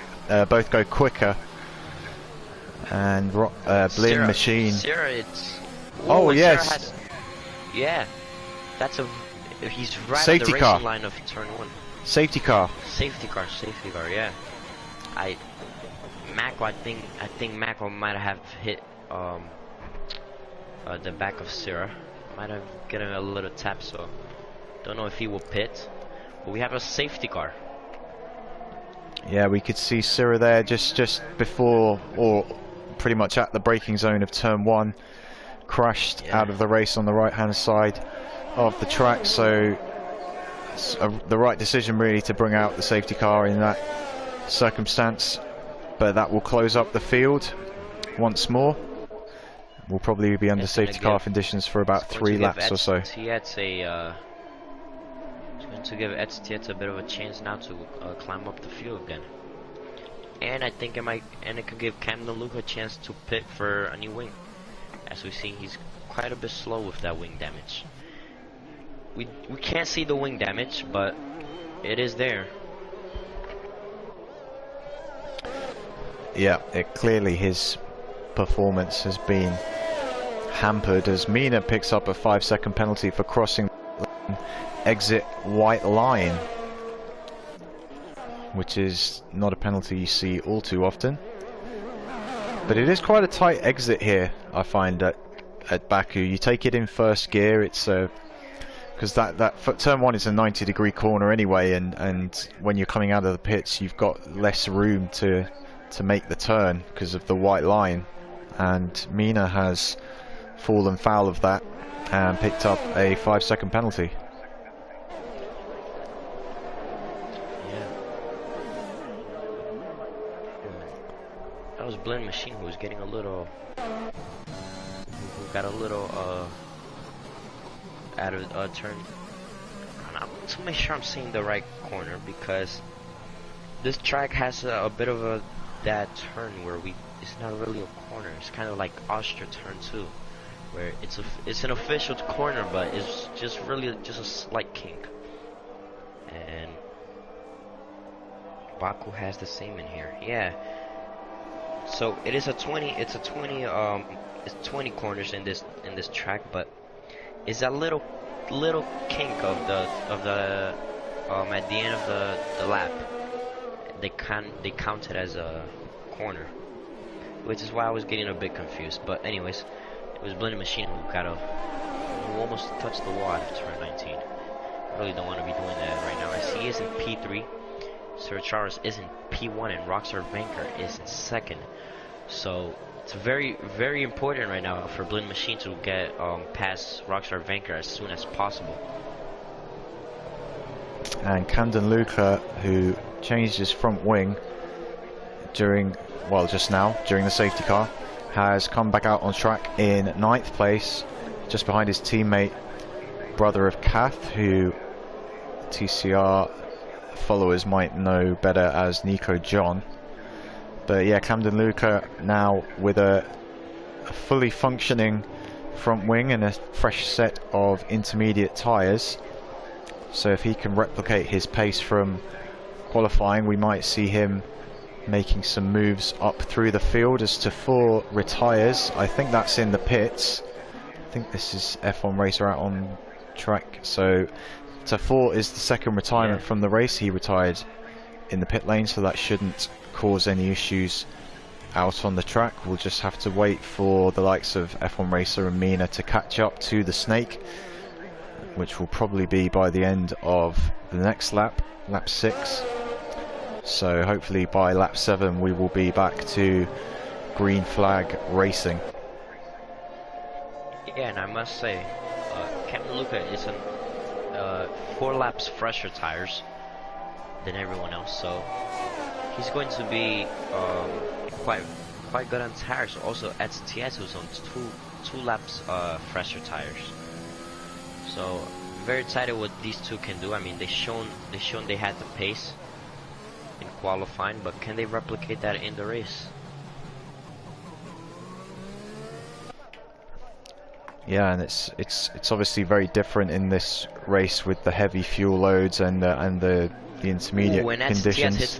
quicker. And Blin Machine. Sarah, it's. Oh yes. Has, yeah, that's a. He's right Safety on the car. racing line of turn 1. Safety car. Safety car. Yeah. Mako, I think Mako might have hit the back of Sarah. Might have given a little tap, so don't know if he will pit. But we have a safety car. Yeah, we could see Syrah there just before, or pretty much at the braking zone of turn 1, crashed out of the race on the right hand side of the track. So it's the right decision really to bring out the safety car in that circumstance, but that will close up the field once more. We'll probably be under safety car conditions for about 3 laps or so. It's going to give Etiette a bit of a chance now to climb up the field again. And I think it could give Camden Luke a chance to pit for a new wing. As we see, he's quite a bit slow with that wing damage. We can't see the wing damage, but it is there. Yeah, clearly his performance has been hampered as Mina picks up a 5-second penalty for crossing exit white line, which is not a penalty you see all too often. But it is quite a tight exit here, I find, at Baku. You take it in first gear, it's because that turn 1 is a 90-degree corner anyway, and when you're coming out of the pits, you've got less room to make the turn because of the white line, and Mina has fallen foul of that and picked up a 5-second penalty. That was Blend Machine who was getting a little, who got a little out of turn. To make sure I'm seeing the right corner, because this track has a bit of that turn where it's not really a corner. It's kind of like Austria turn 2, where it's an official corner, but it's just really just a slight kink. And Baku has the same in here. Yeah. So it is a 20. It's 20 corners in this track, but it's a little kink of the at the end of the lap. They count it as a corner, which is why I was getting a bit confused. But anyways, it was Blended Machine who almost touched the wall after turn 19. I really don't want to be doing that right now. I see he is in P3. Sir Charles is in P1 and Rockstar Vanker is in 2nd. So it's very, very important right now for Blend Machine to get past Rockstar Vanker as soon as possible. And Camden Luca, who changed his front wing just now during the safety car, has come back out on track in 9th place, just behind his teammate, brother of Kath, who TCR followers might know better as Nico John. But yeah, Camden Luca now with a fully functioning front wing and a fresh set of intermediate tyres. So if he can replicate his pace from qualifying, we might see him making some moves up through the field. As Tafour retires, I think that's in the pits. I think this is F1 Racer out on track. So Tafour is the second retirement from the race. He retired in the pit lane, so that shouldn't cause any issues out on the track. We'll just have to wait for the likes of F1 Racer and Mina to catch up to the Snake, which will probably be by the end of the next lap, lap 6. So hopefully by lap 7 we will be back to green flag racing. Yeah, and I must say, Captain Luca is on 4 laps fresher tires than everyone else, so he's going to be quite good on tires. Also, Etiette who's on two laps fresher tires. So very excited what these two can do. I mean, they shown they had the pace, in qualifying, but can they replicate that in the race? Yeah, and it's obviously very different in this race with the heavy fuel loads and the intermediate Ooh, and STS hits conditions.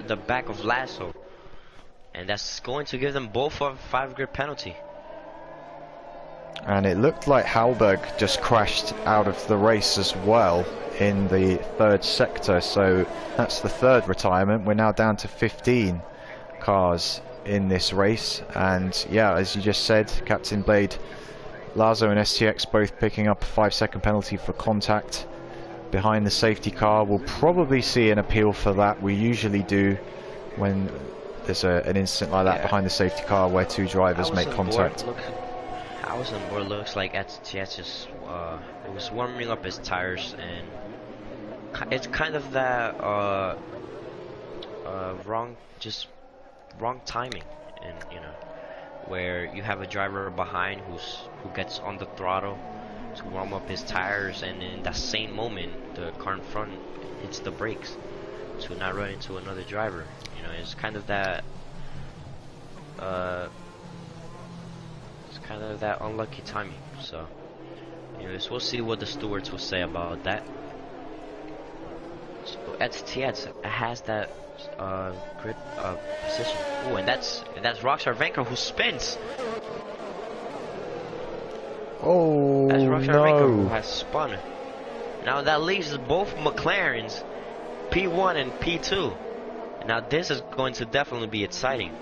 the back of Lasso, and that's going to give them both a 5-grid penalty. And it looked like Halberg just crashed out of the race as well in the third sector, so that's the third retirement. We're now down to 15 cars in this race, and yeah, as you just said, Captain Blade, Lazo and STX both picking up a 5-second penalty for contact behind the safety car. We'll probably see an appeal for that. We usually do when there's an incident like that behind the safety car where two drivers make contact. Allison Board looks like STS just was warming up his tires, and it's kind of that wrong timing, and where you have a driver behind who gets on the throttle to warm up his tires, and in that same moment the car in front hits the brakes to not run into another driver. It's kind of that unlucky timing. So anyways, we'll see what the stewards will say about that. So STS has that grid position. Oh, and that's Rockstar Venko who spins. Oh, that's Rockstar no. Venko who has spun. Now that leaves both McLarens, P1 and P2. Now this is going to definitely be exciting.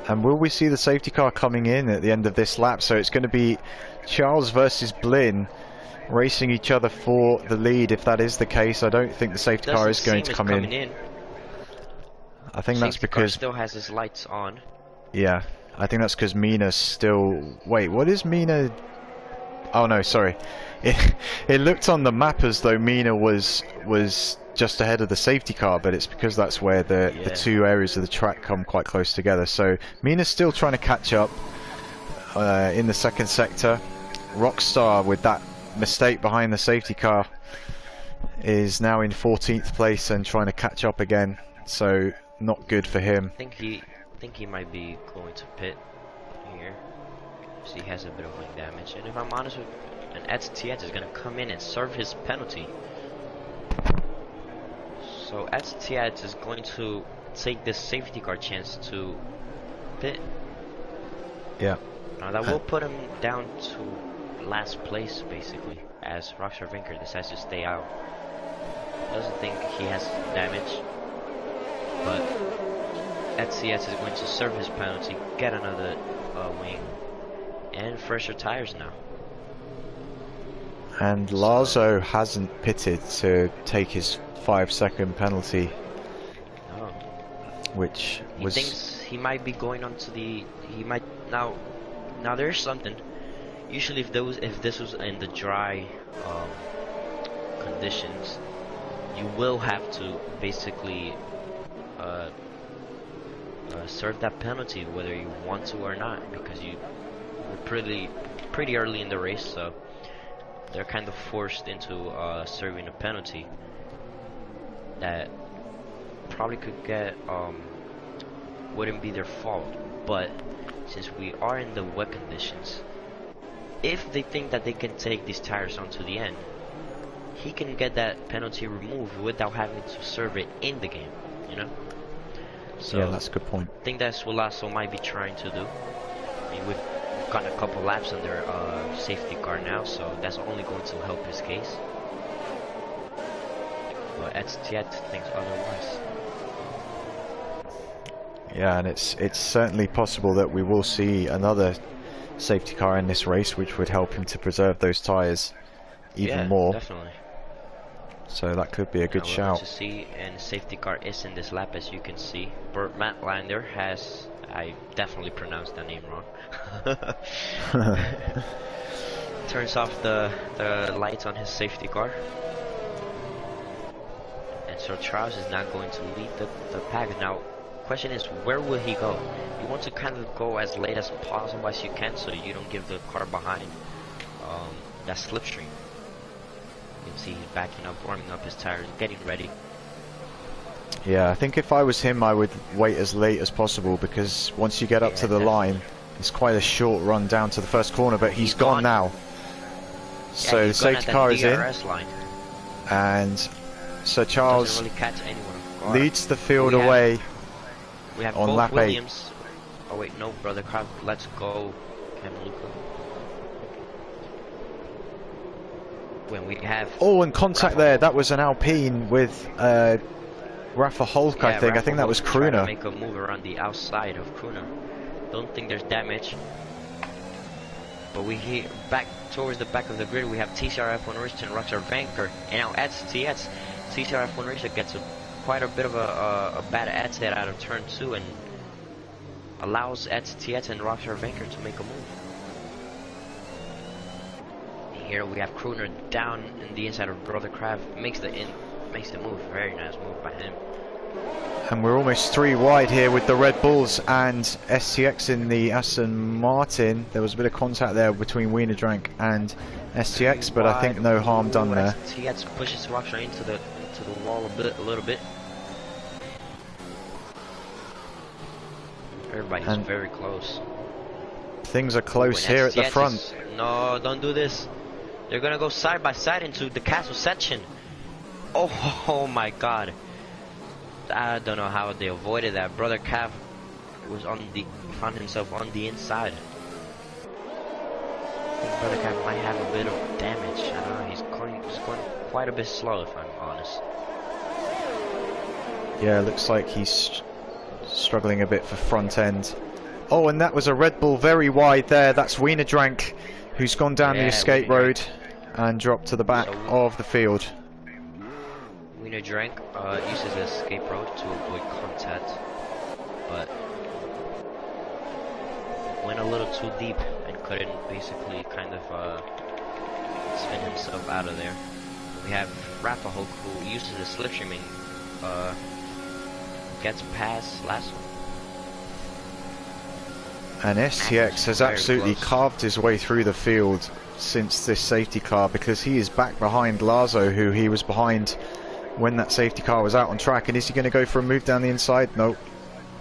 And will we see the safety car coming in at the end of this lap? So it's going to be Charles versus Blin racing each other for the lead. If that is the case, I don't think the safety car is going to come in. I think that's because still has his lights on. Yeah, I think that's because Mina's still. Wait, what is Mina? Oh no, sorry. It looked on the map as though Mina was just ahead of the safety car, but it's because that's where the two areas of the track come quite close together. So Mina's still trying to catch up in the second sector. Rockstar, with that mistake behind the safety car, is now in 14th place and trying to catch up again. So not good for him. I think he might be going to pit here. So he has a bit of wing damage, and if I'm honest with, and STS is going to come in and serve his penalty. So STS is going to take this safety car chance to pit. Yeah. Now that will put him down to last place basically, as Rockstar Vinker decides to stay out. Doesn't think he has damage, but STS is going to serve his penalty, get another wing, and fresher tires now. And Lazo hasn't pitted to take his 5-second penalty. No. Which he thinks he might be going on to the. He might now. Now there's something. Usually, if this was in the dry conditions, you will have to basically serve that penalty whether you want to or not, because you were pretty early in the race, so they're kind of forced into serving a penalty that probably could get wouldn't be their fault. But since we are in the wet conditions, if they think that they can take these tires onto the end, he can get that penalty removed without having to serve it in the game, So yeah, that's a good point. I think that's what Lasso might be trying to do. I mean, we've gotten a couple laps on their safety car now, so that's only going to help his case. But STS thinks otherwise. Yeah, and it's certainly possible that we will see another safety car in this race, which would help him to preserve those tyres even more. Definitely. So that could be a good shout. To see, and safety car is in this lap, as you can see. Bert Matlander has, I definitely pronounced that name wrong. Turns off the lights on his safety car. And so Charles is not going to lead the pack. Now, question is, where will he go? You want to kind of go as late as possible as you can, so you don't give the car behind that slipstream. You can see he's backing up, warming up his tires, getting ready. Yeah, I think if I was him, I would wait as late as possible, because once you get up to the line, it's quite a short run down to the first corner, but he's gone now. So the safety car is in, line. and Sir Charles really catch anyone leads the field away we have on both lap Williams. 8. Oh wait, no, brother Kraft, let's go, Luca. When we have... Oh, and contact there, that was an Alpine with Rafa Hulk, I think. I think that was Kruna. Make a move around the outside of Kruna. Don't think there's damage. But we hear back towards the back of the grid, we have TCR F1 Racer and Rockstar Vanker. And now STS, TCR F1 Racer gets quite a bit of a bad exit out of turn 2 and allows STS and Rockstar Vanker to make a move. Here we have Kruna down in the inside of Brother Kraft, makes the move, very nice move by him. And we're almost 3 wide here with the Red Bulls and STX in the Aston Martin. There was a bit of contact there between Wiener Drank and STX, but I think no harm done there. STX pushes Rockstar into the wall a little bit. Everybody's very close. Things are close here at the front. No, don't do this. They're gonna go side by side into the castle section. Oh my god. I don't know how they avoided that. Brother Cav was found himself on the inside. I think Brother Cav might have a bit of damage. I don't know, he's going quite a bit slow if I'm honest. Yeah, it looks like he's struggling a bit for front end. Oh, and that was a Red Bull very wide there. That's Wiener Drank, who's gone down the escape road and dropped to the back of the field. Wiener Drank uses the escape road to avoid contact, but went a little too deep and couldn't basically kind of spin himself out of there. We have Rafa Hulk, who uses the slipstreaming, gets past last one. And STX has absolutely carved his way through the field since this safety car, because he is back behind Lazo, who he was behind when that safety car was out on track. And is he going to go for a move down the inside? Nope.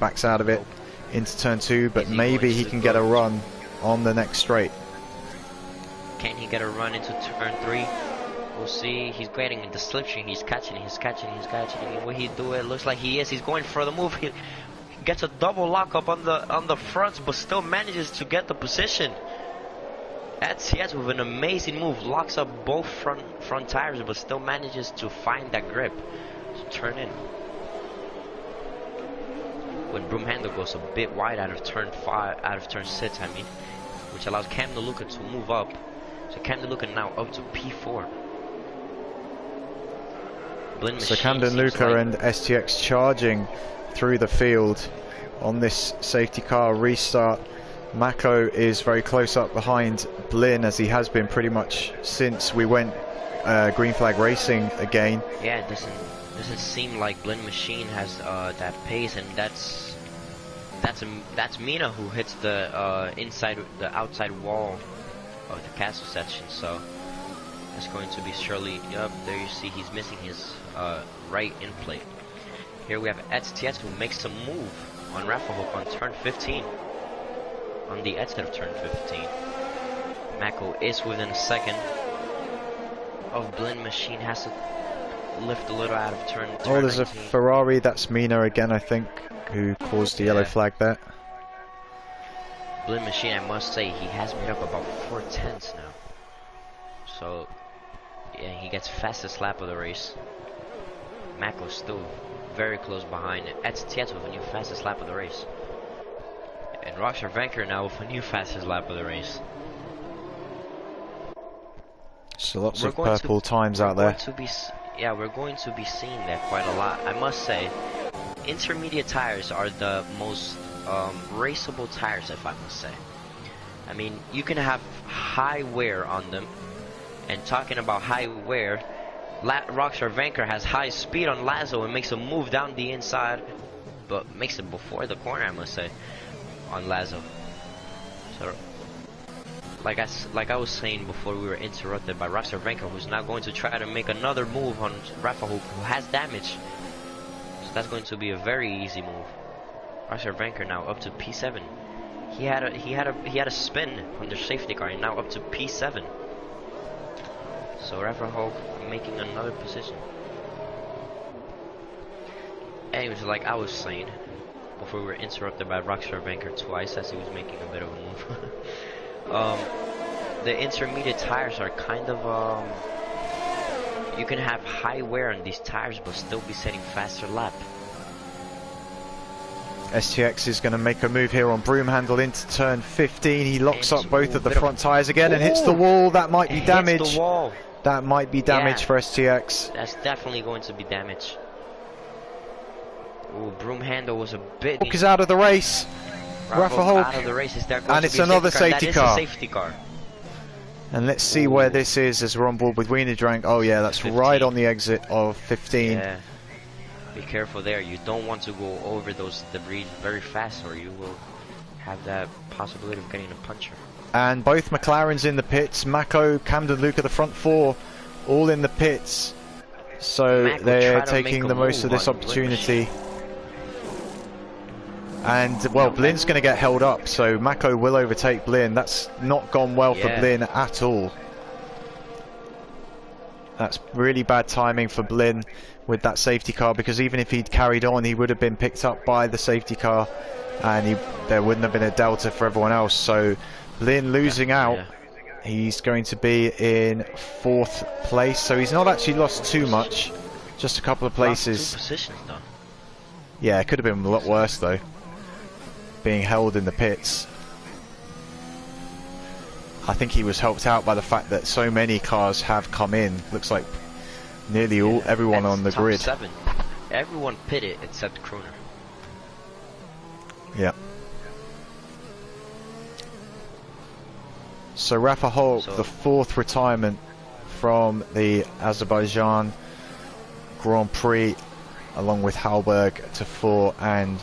Backs out of it into turn 2, but maybe he can get a run on the next straight. Can he get a run into turn 3? We'll see. He's getting the slipstream. He's catching. Will he do it? Looks like he is. He's going for the move. He gets a double lockup on the front, but still manages to get the position. STS with an amazing move, locks up both front tires, but still manages to find that grip to turn in. When broom handle goes a bit wide out of turn 6, I mean, which allows Cam DeLuca to move up. So Cam DeLuca now up to P4. So Cam DeLuca and STX charging through the field on this safety car restart. Mako is very close up behind Blin, as he has been pretty much since we went green flag racing again. Yeah, it doesn't seem like Blin Machine has that pace, and that's Mina who hits the outside wall of the castle section. So that's going to be surely. Yup, there you see he's missing his right in plate. Here we have STS who makes a move on Rafa Hulk on turn 15. On the exit of turn 15. Mako is within a second of Blin. Machine has to lift a little out of turn 19. Oh, there's a Ferrari. That's Mina again, I think, who caused the yellow flag there. Blin Machine, I must say, he has made up about 4 tenths now. So, yeah, he gets fastest lap of the race. Mako's still very close behind. STS with a new fastest lap of the race. And Rockstar Vanker now with a new fastest lap of the race. So lots of purple times out there. Yeah, we're going to be seeing that quite a lot. I must say, intermediate tires are the most raceable tires, if I must say. I mean, you can have high wear on them. And talking about high wear, Rockstar Vanker has high speed on Lazo and makes a move down the inside, but makes it before the corner, I must say, on Lazo. So, like I was saying before we were interrupted by Rockstar Vanker, who's now going to try to make another move on Rafa, who has damage. that's going to be a very easy move. Azerbaijan now up to P7. He had a spin on their safety car, and now up to P7. So Rafael making another position. Anyways, like I was saying before, we were interrupted by Rockstar Banker twice as he was making a bit of a move. The intermediate tires are kind of you can have high wear on these tires but still be setting faster lap. STX is going to make a move here on broom handle into turn 15. He locks up both of the front tyres again and hits the wall. That might be damage. That might be damage for STX. That's definitely going to be damage. Ooh, broom handle was a bit. Hulk is out of the race. Rafa Hulk. Out of the race. Is there going and to it's be another safety car? safety that car. Is a safety car. And let's see where this is as we're on board with Wiener Drank. Oh yeah, that's 15. right on the exit of 15. Yeah. Be careful there. You don't want to go over those debris very fast, or you will have that possibility of getting a puncture. And both McLarens in the pits. Mako, Camden, Luca, the front four, all in the pits. So Mako they're tried to taking make the a most of move this on opportunity. And well, Blin's going to get held up, so Mako will overtake Blin. That's not gone well for Blin at all. That's really bad timing for Blin with that safety car, because even if he'd carried on, he would have been picked up by the safety car, and there wouldn't have been a delta for everyone else. So Blin losing out. He's going to be in 4th place, so he's not actually lost too much, just a couple of places. Lost 2 positions though. Yeah, it could have been a lot worse though, being held in the pits. I think he was helped out by the fact that so many cars have come in. Looks like nearly everyone on the grid. 7. Everyone pitted except Kroner. Yeah. So Rafa Hulk, the 4th retirement from the Azerbaijan Grand Prix, along with Halberg to 4 and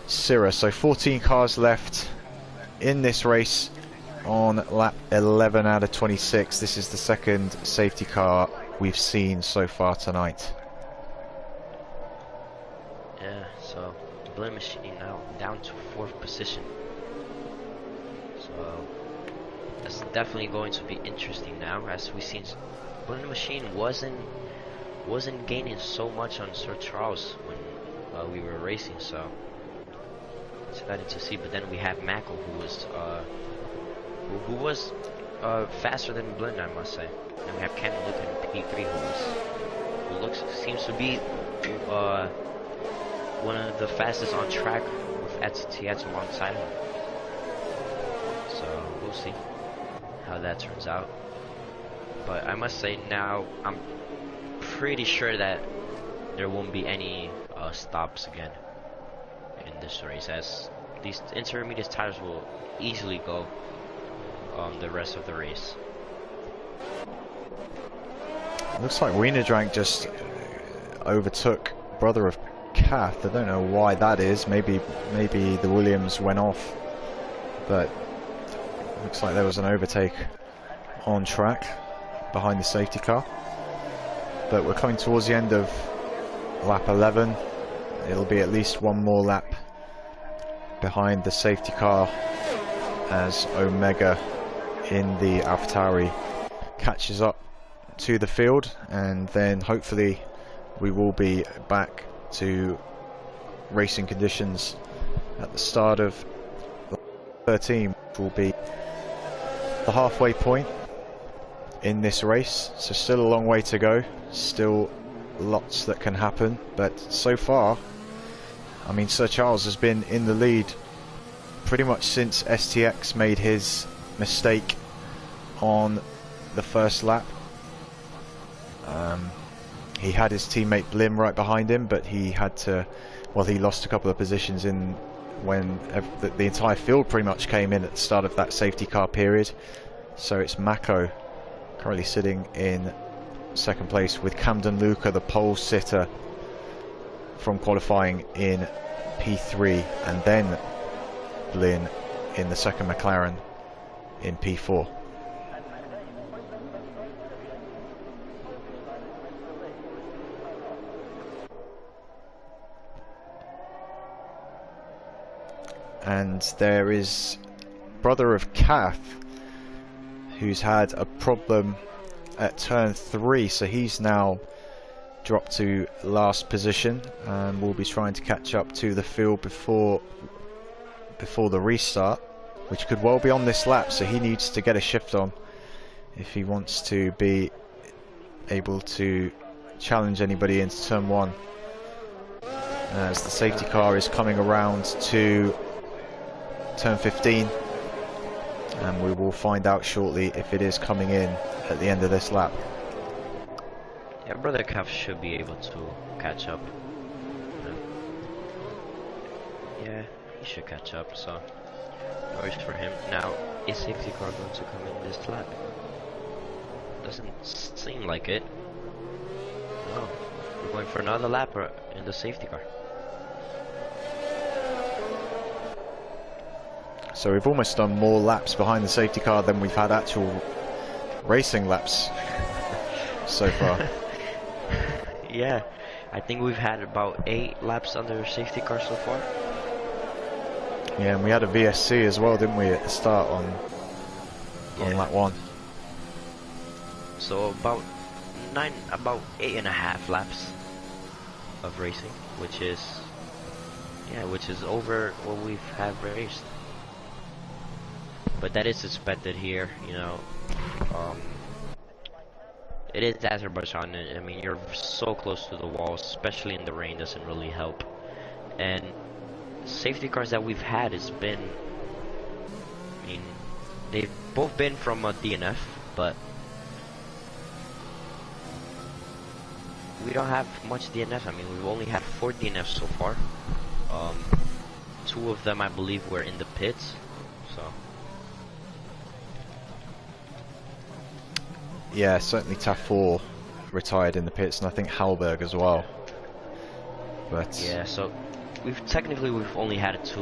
Syrah. So 14 cars left in this race on lap 11 out of 26. This is the 2nd safety car we've seen so far tonight. Yeah, so the Blin machine now down to 4th position. So that's definitely going to be interesting now, as we seen Blin machine wasn't gaining so much on Sir Charles when we were racing, so it's exciting to see. But then we have Mako, who was faster than Blin, I must say. And we have Camden Luke in P3, seems to be one of the fastest on track with STX alongside him. So we'll see how that turns out. But I must say now, I'm pretty sure that there won't be any stops again in this race, as these intermediate tires will easily go the rest of the race. Looks like Wiener Drank just overtook Brother of Kath. I don't know why that is. Maybe the Williams went off, but looks like there was an overtake on track behind the safety car. But we're coming towards the end of lap 11. It'll be at least one more lap behind the safety car as Omega in the AlphaTauri catches up to the field, and then hopefully we will be back to racing conditions at the start of 13, which will be the halfway point in this race. So still a long way to go, still lots that can happen, but so far, I mean, Sir Charles has been in the lead pretty much since STX made his mistake on the first lap. He had his teammate Blim right behind him, but he had to, well, he lost a couple of positions in when the entire field pretty much came in at the start of that safety car period. So it's Mako currently sitting in 2nd place, with Camden Luca, the pole sitter from qualifying, in P3, and then Blin in the 2nd McLaren in P4. and there is brother of Kath who's had a problem at turn 3, so he's now dropped to last position, and we'll be trying to catch up to the field before the restart, which could well be on this lap, so he needs to get a shift on if he wants to be able to challenge anybody into turn 1, as the safety car is coming around to turn 15, and we will find out shortly if it is coming in at the end of this lap. Yeah, brother Kev should be able to catch up. Yeah, he should catch up, so no worries for him. Now, is safety car going to come in this lap? Doesn't seem like it. No, we're going for another lap in the safety car. So we've almost done more laps behind the safety car than we've had actual racing laps so far. Yeah, I think we've had about 8 laps under safety car so far. Yeah, and we had a VSC as well, didn't we, at the start on lap 1. So about 8.5 laps of racing, which is over what we've have raced. But that is expected here, you know. It is Azerbaijan. I mean, you're so close to the walls, especially in the rain, doesn't really help. And safety cars that we've had has been, I mean, they've both been from a DNF, but we don't have much DNF. I mean, we've only had 4 DNFs so far. 2 of them, I believe, were in the pits. So. Yeah, certainly TAF4 retired in the pits, and I think Halberg as well. But yeah, so we've only had 2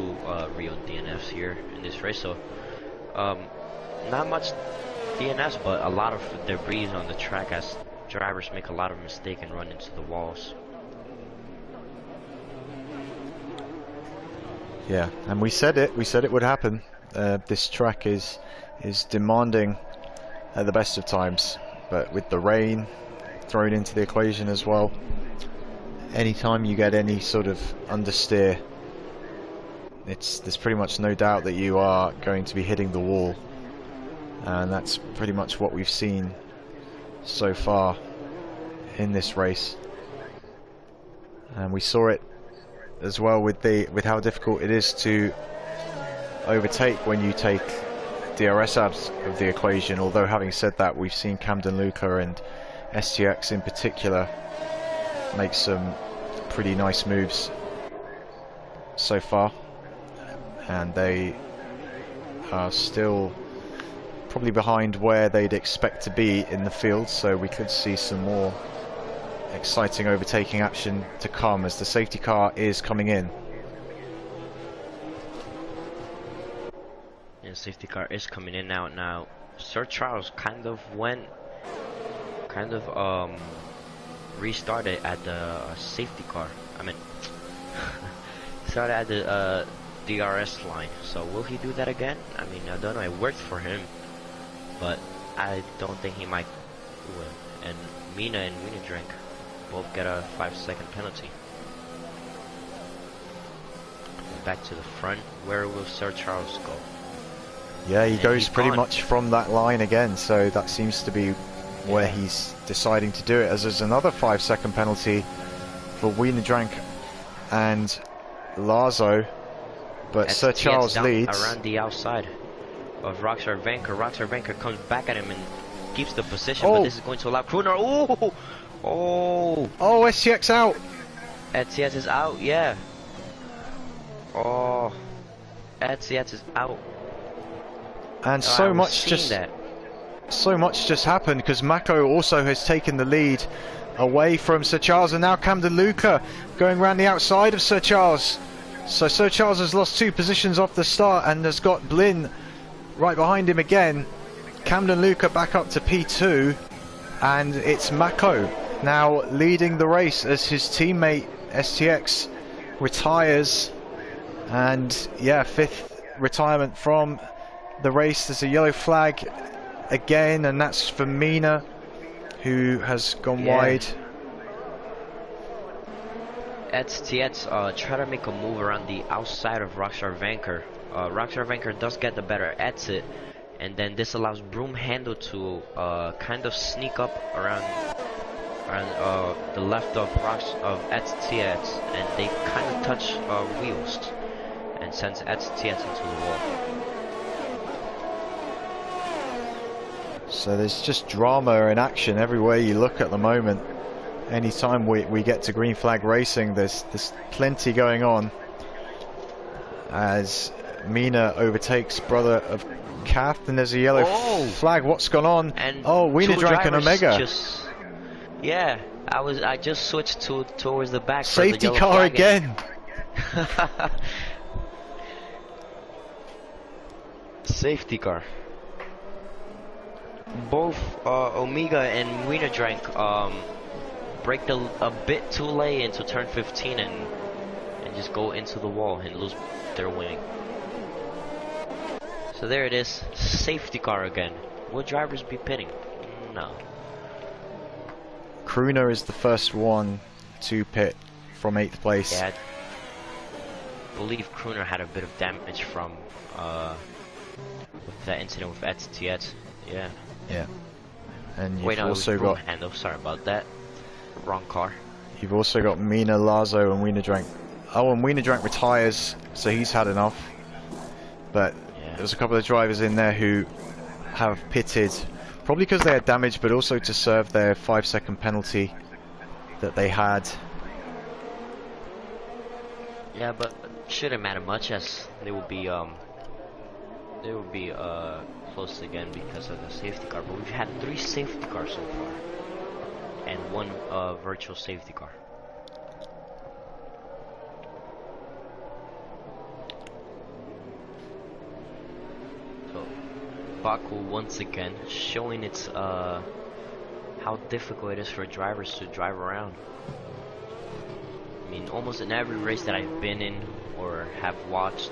real DNFs here in this race, so not much DNFs, but a lot of debris on the track as drivers make a lot of mistakes and run into the walls. yeah, and we said it would happen. This track is demanding at the best of times, but with the rain thrown into the equation as well, anytime you get any sort of understeer, there's pretty much no doubt that you are going to be hitting the wall, and that's pretty much what we've seen so far in this race. And we saw it as well with how difficult it is to overtake when you take DRS out of the equation, although having said that, we've seen Camden Luca and STX in particular make some pretty nice moves so far, and they are still probably behind where they'd expect to be in the field, so we could see some more exciting overtaking action to come as the safety car is coming in. Safety car is coming in now. Now, Sir Charles restarted at the safety car. I mean, started at the DRS line. So will he do that again? I mean, I don't know. It worked for him, but I don't think he might do it. And Mina and Winadrink both get a 5-second penalty. Back to the front. Where will Sir Charles go? Yeah, he goes pretty much from that line again, so that seems to be where he's deciding to do it, as there's another 5-second penalty for Wienerdrank and Lazo, but Sir Charles leads. Around the outside of Rockstar Vanker. Rockstar Vanker comes back at him and keeps the position, but this is going to allow Kruner. Oh, STX out. STX is out, yeah. Oh, STX is out. And so much just happened, because Mako also has taken the lead away from Sir Charles, and now Camden Luca going around the outside of Sir Charles. So Sir Charles has lost 2 positions off the start and has got Blin right behind him again. Camden Luca back up to P2, and it's Mako now leading the race as his teammate STX retires And yeah, 5th retirement from the race. There's a yellow flag again, and that's for Mina, who has gone wide. STX try to make a move around the outside of Rockstar Vanker. Rockstar Vanker does get the better exit, and then this allows Broom Handle to kind of sneak up around the left of STX, and they kind of touch wheels and sends STX into the wall. So there's just drama in action everywhere you look at the moment. Anytime we get to green flag racing, there's plenty going on. As Mina overtakes brother of Kath, and there's a yellow flag. What's gone on? And Wiener Drank and Omega. Yeah, I just switched towards the back. Safety for the car again. Safety car. Both Omega and Wiener Drank braked a bit too late into turn 15 and just go into the wall and lose their wing. So there it is, safety car again. Will drivers be pitting? No. Kruner is the first one to pit from 8th place. Yeah, I believe Kruner had a bit of damage from with that incident with STS. Yeah. Yeah. And you've also got handle. Sorry about that. Wrong car. You've also got Mina, Lazo, and Wiener Drank. Oh, and Wiener Drank retires, so he's had enough. But there's a couple of drivers in there who have pitted, probably because they had damage, but also to serve their 5-second penalty that they had. Yeah, but shouldn't matter much, as they will be close again because of the safety car. But we've had 3 safety cars so far, and 1 virtual safety car. So Baku once again showing its how difficult it is for drivers to drive around. I mean, almost in every race that I've been in or have watched,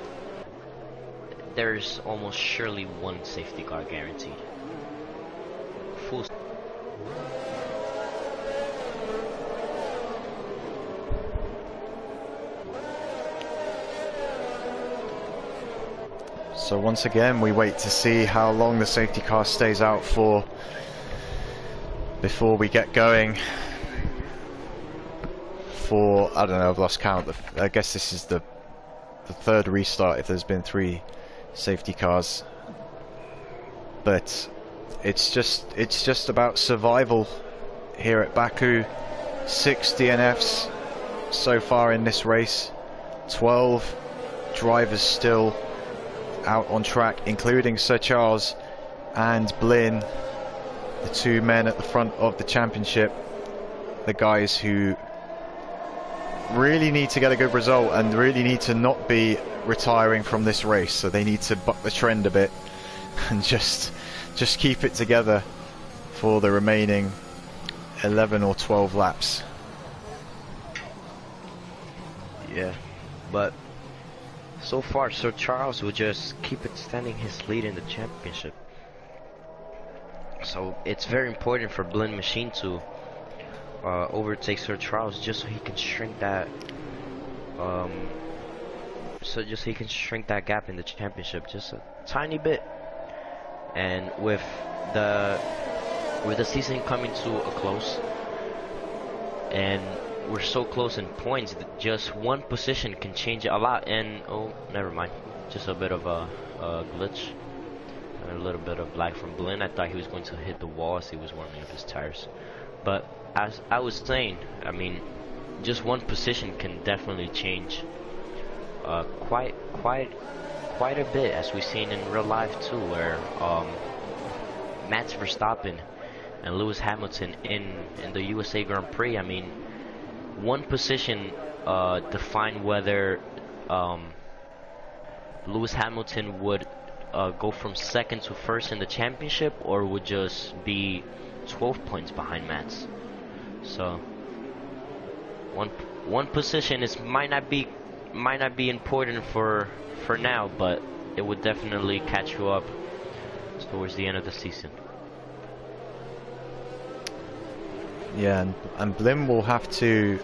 there's almost surely 1 safety car guaranteed. Full. So once again, we wait to see how long the safety car stays out for before we get going. For, I don't know, I've lost count. I guess this is the 3rd restart if there's been 3 safety cars. But it's just about survival here at Baku. 6 DNFs so far in this race. 12 drivers still out on track, including Sir Charles and Blin, the 2 men at the front of the championship, the guys who really need to get a good result and really need to not be retiring from this race. So they need to buck the trend a bit and just keep it together for the remaining 11 or 12 laps. Yeah, but so far Sir Charles will just keep extending his lead in the championship. So it's very important for Blend Machine to overtake Sir Charles, just so he can shrink that gap in the championship just a tiny bit. And with the season coming to a close, and we're so close in points that just 1 position can change a lot. And oh, never mind, just a bit of a glitch, a little bit of lag from Blin. I thought he was going to hit the wall as he was warming up his tires. But as I was saying, I mean, just 1 position can definitely change quite a bit, as we've seen in real life too, where Max Verstappen and Lewis Hamilton in the USA Grand Prix. I mean, 1 position defined whether Lewis Hamilton would go from 2nd to 1st in the championship, or would just be 12 points behind Max. So one position might not be might not be important for now, but it would definitely catch you up towards the end of the season. Yeah, and Blim will have to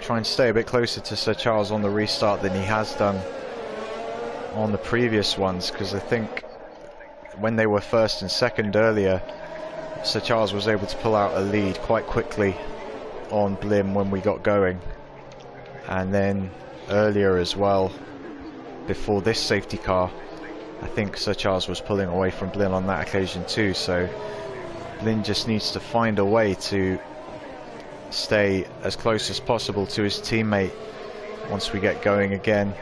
try and stay a bit closer to Sir Charles on the restart than he has done on the previous ones, because I think when they were first and second earlier, Sir Charles was able to pull out a lead quite quickly on Blim when we got going, and then earlier as well, before this safety car, I think Sir Charles was pulling away from Blim on that occasion too. So Blim just needs to find a way to stay as close as possible to his teammate once we get going again,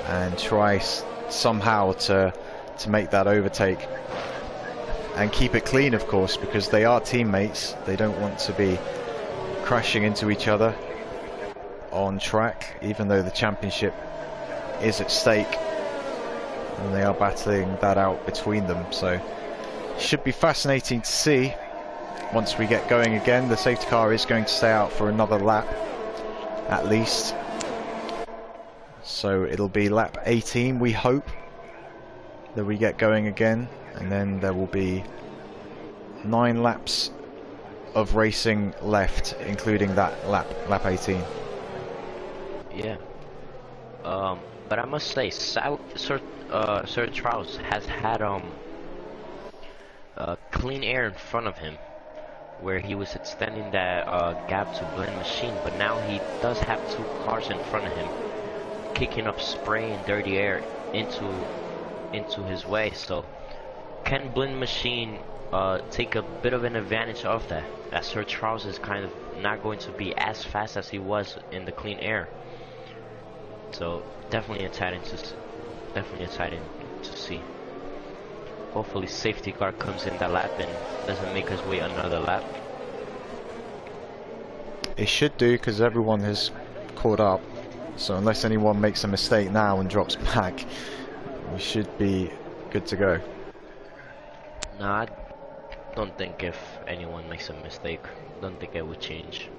and try somehow to make that overtake and keep it clean, of course, because they are teammates. They don't want to be crashing into each other on track, even though the championship is at stake, and they are battling that out between them. So should be fascinating to see once we get going again. The safety car is going to stay out for another lap at least, so it'll be lap 18, we hope, that we get going again, and then there will be 9 laps of racing left, including that lap 18. Yeah. But I must say, Sir Charles has had clean air in front of him, where he was extending that gap to Blend Machine, but now he does have 2 cars in front of him, kicking up spray and dirty air into his way. So can Blend Machine take a bit of an advantage of that, as Sir Charles is kind of not going to be as fast as he was in the clean air? So definitely exciting to see. Hopefully safety car comes in that lap and doesn't make us wait another lap. It should do, because everyone has caught up, so unless anyone makes a mistake now and drops back, we should be good to go. No, I don't think if anyone makes a mistake, don't think it would change.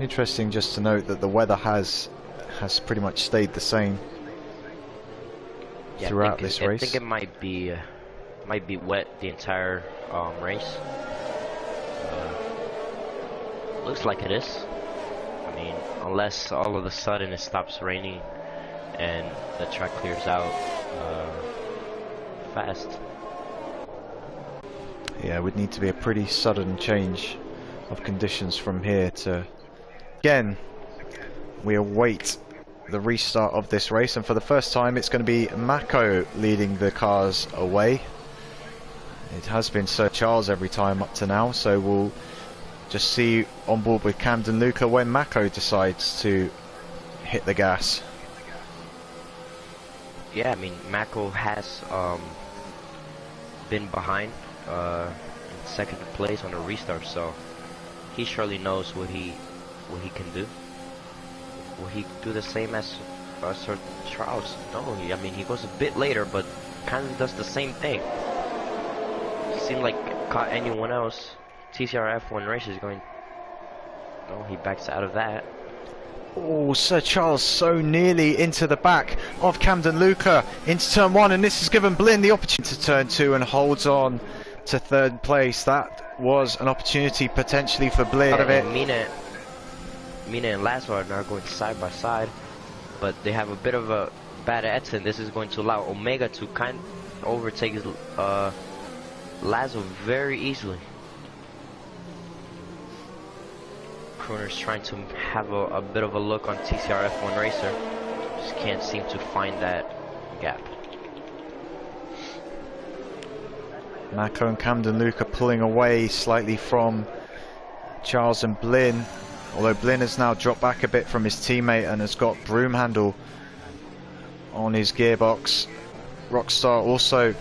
Interesting just to note that the weather has pretty much stayed the same throughout this race. I think it might be wet the entire race. Looks like it is. I mean, unless all of a sudden it stops raining and the track clears out fast. Yeah, it would need to be a pretty sudden change of conditions from here to... Again, we await the restart of this race, and for the first time it's going to be Mako leading the cars away. It has been Sir Charles every time up to now, so we'll just see on board with Camden Luca when Mako decides to hit the gas. Yeah, I mean, Mako has been behind in second place on the restart, so he surely knows what he can do. Will he do the same as Sir Charles? No, I mean, he goes a bit later, but kind of does the same thing. Seemed like caught anyone else. TCR F1 race is going... No, he backs out of that. Oh, Sir Charles so nearly into the back of Camden Luca into turn 1, and this has given Blin the opportunity to turn 2 and holds on to 3rd place. That was an opportunity potentially for Blin. Out of it. Mina and Lazo are now going side by side, but they have a bit of a bad exit. This is going to allow Omega to kind of overtake Lazo very easily. Kroner's trying to have a bit of a look on TCR F1 Racer. Just can't seem to find that gap. Mako and Camden Luca pulling away slightly from Charles and Blin, although Blin has now dropped back a bit from his teammate and has got broom handle on his gearbox. Rockstar also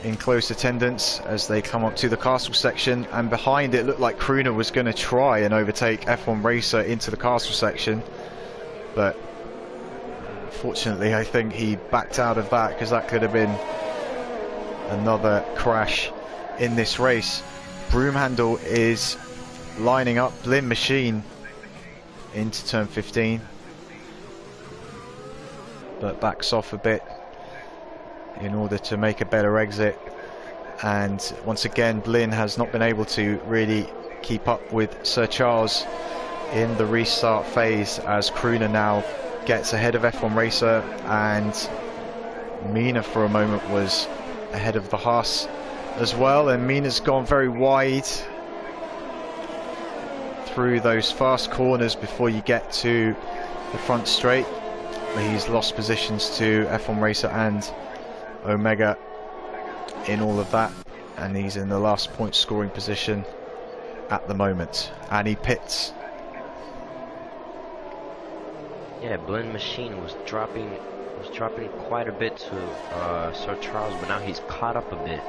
in close attendance as they come up to the castle section, and behind it looked like Kroner was going to try and overtake F1 Racer into the castle section, but Fortunately, I think he backed out of that, because that could have been another crash in this race. Broomhandle is lining up Blin Machine into turn 15, but backs off a bit in order to make a better exit. And once again, Blin has not been able to really keep up with Sir Charles in the restart phase, as Crooner now gets ahead of F1 Racer, and Mina for a moment was ahead of the Haas as well, and Mina's gone very wide through those fast corners before you get to the front straight. He's lost positions to F1 Racer and Omega in all of that, and he's in the last point scoring position at the moment, and he pits. Yeah, Blin Machine was dropping quite a bit to Sir Charles, but now he's caught up a bit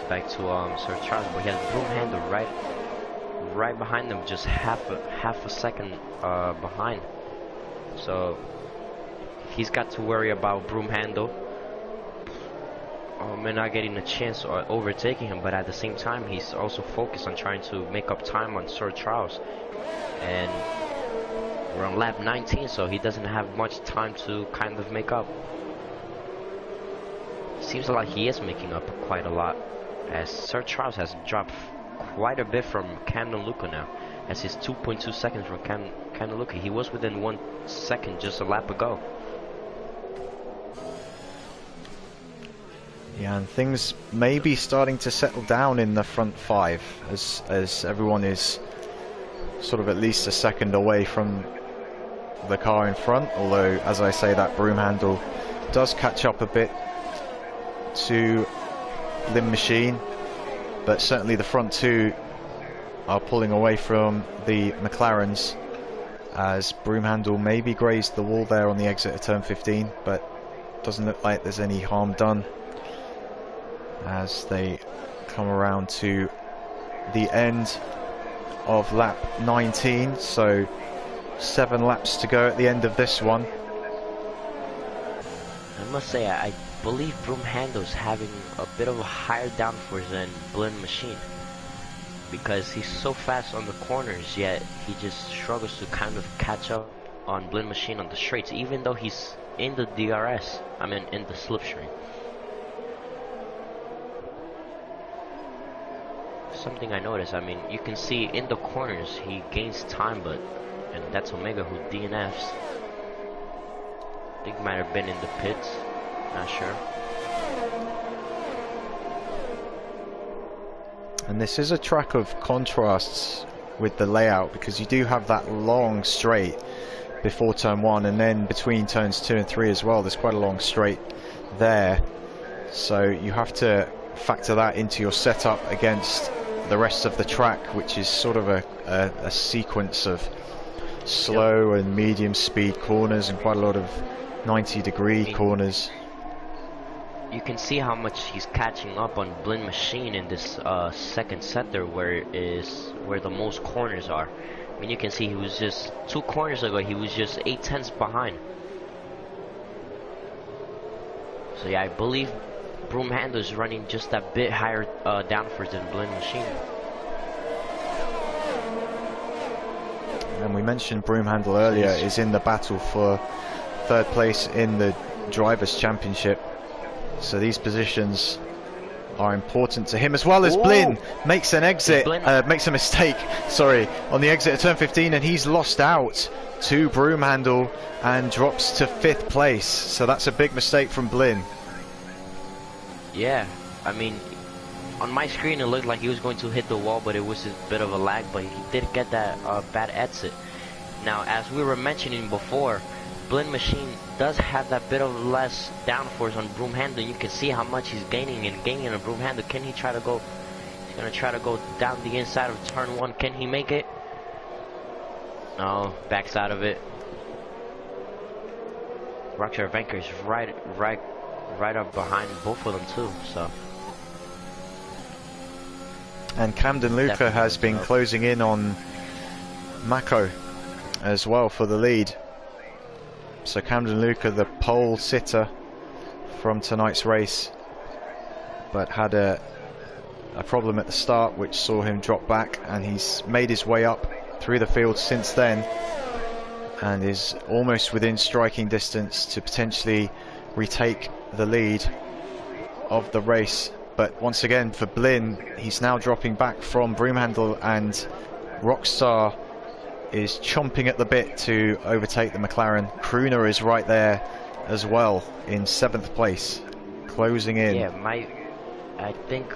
back to Sir Charles, but he has Broomhandle right behind him, just half a second behind. So he's got to worry about Broomhandle and not getting a chance or overtaking him, but at the same time he's also focused on trying to make up time on Sir Charles, and we're on lap 19, so he doesn't have much time to kind of make up. Seems like he is making up quite a lot, as Sir Charles has dropped quite a bit from Camden Luca now, as he's 2.2 seconds from Camden Luca. He was within 1 second just a lap ago. Yeah, and things may be starting to settle down in the front five, as everyone is sort of at least a second away from the car in front, although, as I say, that Broomhandle does catch up a bit to Blin Machine, but certainly the front two are pulling away from the McLarens, as Broomhandle maybe grazed the wall there on the exit of turn 15, but doesn't look like there's any harm done as they come around to the end of lap 19. So 7 laps to go at the end of this one. I must say, I believe Broomhandle's having a bit of a higher downforce than Blin Machine, because he's so fast on the corners, yet he just struggles to kind of catch up on Blin Machine on the straights, even though he's in the DRS, I mean in the slipstream. Something I noticed, I mean, you can see in the corners he gains time, but, and that's Omega who DNFs. I think he might have been in the pits, not sure. And this is a track of contrasts with the layout, because you do have that long straight before turn 1, and then between turns 2 and 3 as well, there's quite a long straight there. So you have to factor that into your setup against the rest of the track, which is sort of a sequence of slow and medium speed corners and quite a lot of 90-degree corners. You can see how much he's catching up on Blin Machine in this second set there, where the most corners are. I mean, you can see he was just 2 corners ago, he was just 8/10 behind. So yeah, I believe Broomhandle is running just a bit higher downforce than Blin Machine. And we mentioned Broomhandle earlier is in the battle for 3rd place in the Drivers' Championship. So these positions are important to him, as well as Blin makes an exit, makes a mistake, sorry, on the exit of turn 15, and he's lost out to Broomhandle and drops to 5th place. So that's a big mistake from Blin. Yeah, I mean, on my screen it looked like he was going to hit the wall, but it was a bit of a lag, but he did get that bad exit. Now, as we were mentioning before, Blin Machine does have that bit of less downforce on Broomhandle. You can see how much he's gaining on Broomhandle. Can he try to go? He's gonna try to go down the inside of turn 1. Can he make it? No, backs out of it. Rockstar Vanker is right up behind both of them too. So. And Camden Luca has been closing in on Mako as well for the lead. So Camden Luca, the pole sitter from tonight's race, but had a problem at the start which saw him drop back, and he's made his way up through the field since then and is almost within striking distance to potentially retake the lead of the race. But once again for Blin, he's now dropping back from Broomhandle, and Rockstar is chomping at the bit to overtake the McLaren. Crooner is right there as well in 7th place, closing in. Yeah, I think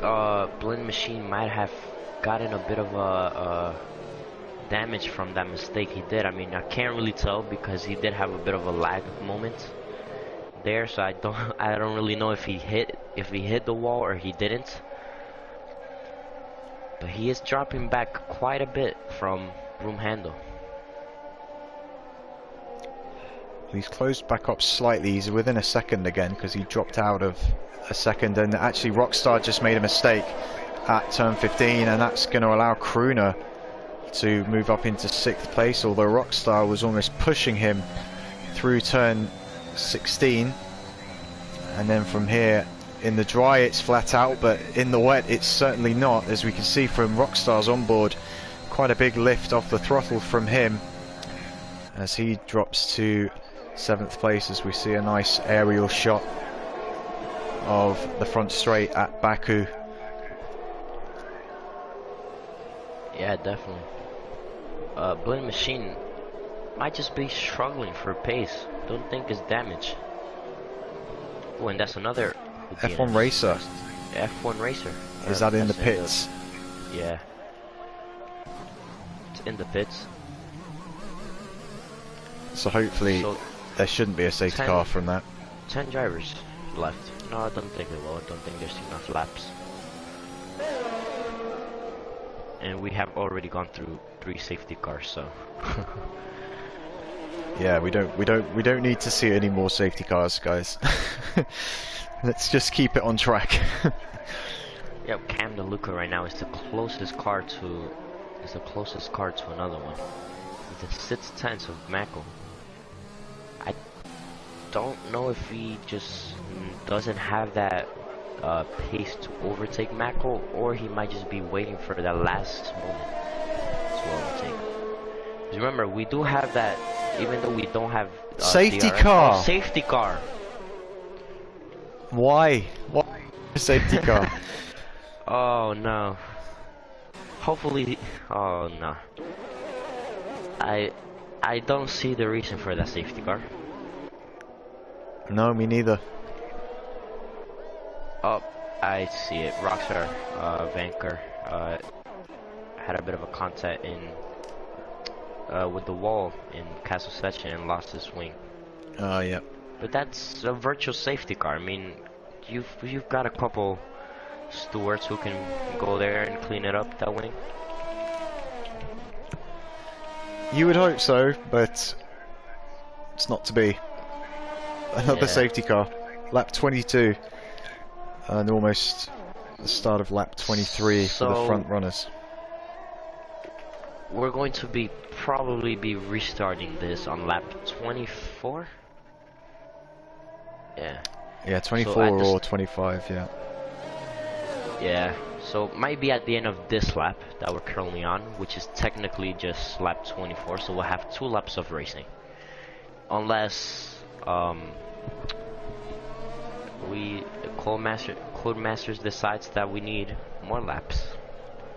Blin Machine might have gotten a bit of a damage from that mistake he did. I mean, I can't really tell because he did have a bit of a lag moment there, so I don't really know if he hit the wall or he didn't. But he is dropping back quite a bit from Broomhandle. He's closed back up slightly. He's within a second again because he dropped out of a second, and actually Rockstar just made a mistake at turn 15, and that's going to allow Crooner to move up into 6th place, although Rockstar was almost pushing him through turn 16. And then from here in the dry it's flat out, but in the wet it's certainly not, as we can see from Rockstar's onboard. Quite a big lift off the throttle from him as he drops to 7th place, as we see a nice aerial shot of the front straight at Baku. Yeah, definitely. Blin Machine might just be struggling for pace. Don't think it's damage. Oh, and that's another F1 racer. F1 racer. Is that in the pits? Yeah. It's in the pits. So hopefully there shouldn't be a safety car from that. 10 drivers left. No, I don't think they will. I don't think there's enough laps. And we have already gone through 3 safety cars, so yeah, we don't need to see any more safety cars, guys. Let's just keep it on track. Yeah, Camden Luca right now is the closest car to another one. Within 6/10 of Mako. I don't know if he just doesn't have that pace to overtake Mako, or he might just be waiting for that last moment to overtake. Because remember, we do have that, even though we don't have safety DRS. car. Oh, safety car. Why? What safety car? Oh no. Hopefully. Oh no. I don't see the reason for that safety car. No, me neither. Oh, I see it. Rockstar, Vanker, had a bit of a contact in with the wall in Castle Section and lost his wing. Oh, yeah. But that's a virtual safety car. I mean, you've got a couple stewards who can go there and clean it up, that wing. You would hope so, but it's not to be. Another safety car. Lap 22. And almost the start of lap 23 for the front runners. We're going to probably be restarting this on lap 24. Yeah. Yeah, 24 or 25, yeah. Yeah, so might be at the end of this lap that we're currently on, which is technically just lap 24, so we'll have 2 laps of racing. Unless Codemasters decides that we need more laps.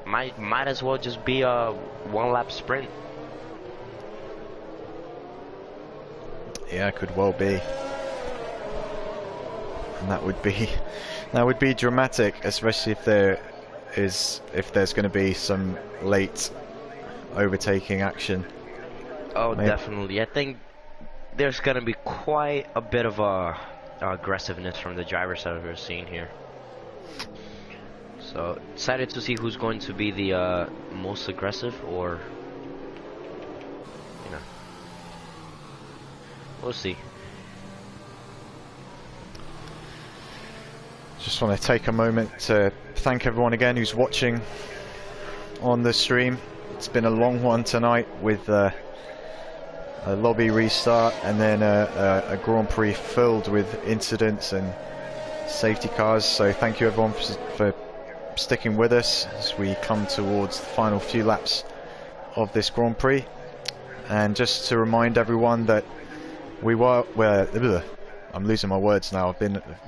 Might as well just be a 1 lap sprint. Yeah, it could well be. And that would be dramatic, especially if there's going to be some late overtaking action. Oh, definitely. I think there's going to be quite a bit of aggressiveness from the drivers that we're seeing here. So excited to see who's going to be the most aggressive, or we'll see. Just want to take a moment to thank everyone again who's watching on the stream. It's been a long one tonight with a lobby restart, and then a Grand Prix filled with incidents and safety cars. So thank you everyone for sticking with us as we come towards the final few laps of this Grand Prix. And just to remind everyone that I'm losing my words now.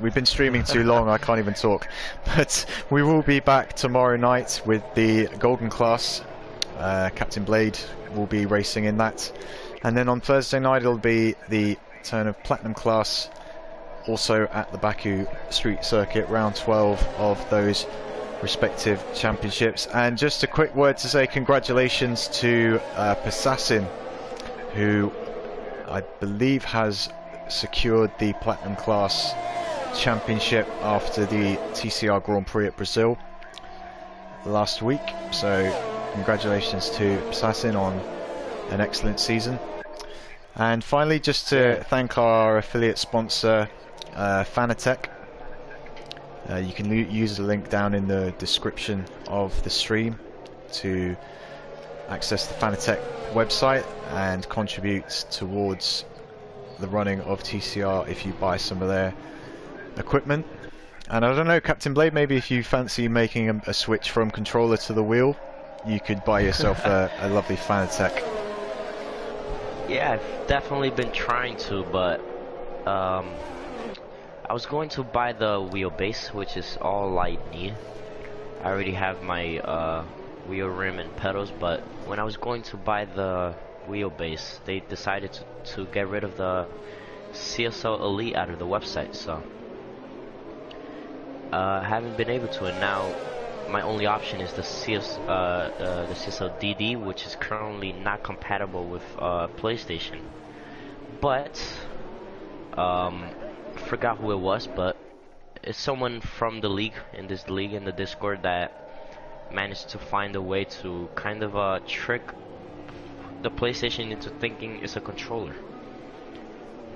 We've been streaming too long. I can't even talk. But we will be back tomorrow night with the Golden class. Captain Blade will be racing in that, and then on Thursday night it'll be the turn of Platinum class, also at the Baku Street Circuit, round 12 of those respective championships. And just a quick word to say congratulations to Passassin, who I believe has secured the Platinum class championship after the TCR Grand Prix at Brazil last week. So congratulations to Passassin on an excellent season. And finally, just to thank our affiliate sponsor, Fanatec. You can use the link down in the description of the stream to access the Fanatec website and contribute towards the running of TCR if you buy some of their equipment. And I don't know, Captain Blade, maybe if you fancy making a switch from controller to the wheel, you could buy yourself a lovely Fanatec. Yeah, I've definitely been trying to, but I was going to buy the wheelbase, which is all I need. I already have my wheel rim and pedals, but when I was going to buy the wheelbase, they decided to get rid of the CSL Elite out of the website, so I haven't been able to, and now my only option is the CSL DD, which is currently not compatible with PlayStation. But forgot who it was, but it's someone from the league, in the Discord, that managed to find a way to kind of trick the PlayStation into thinking it's a controller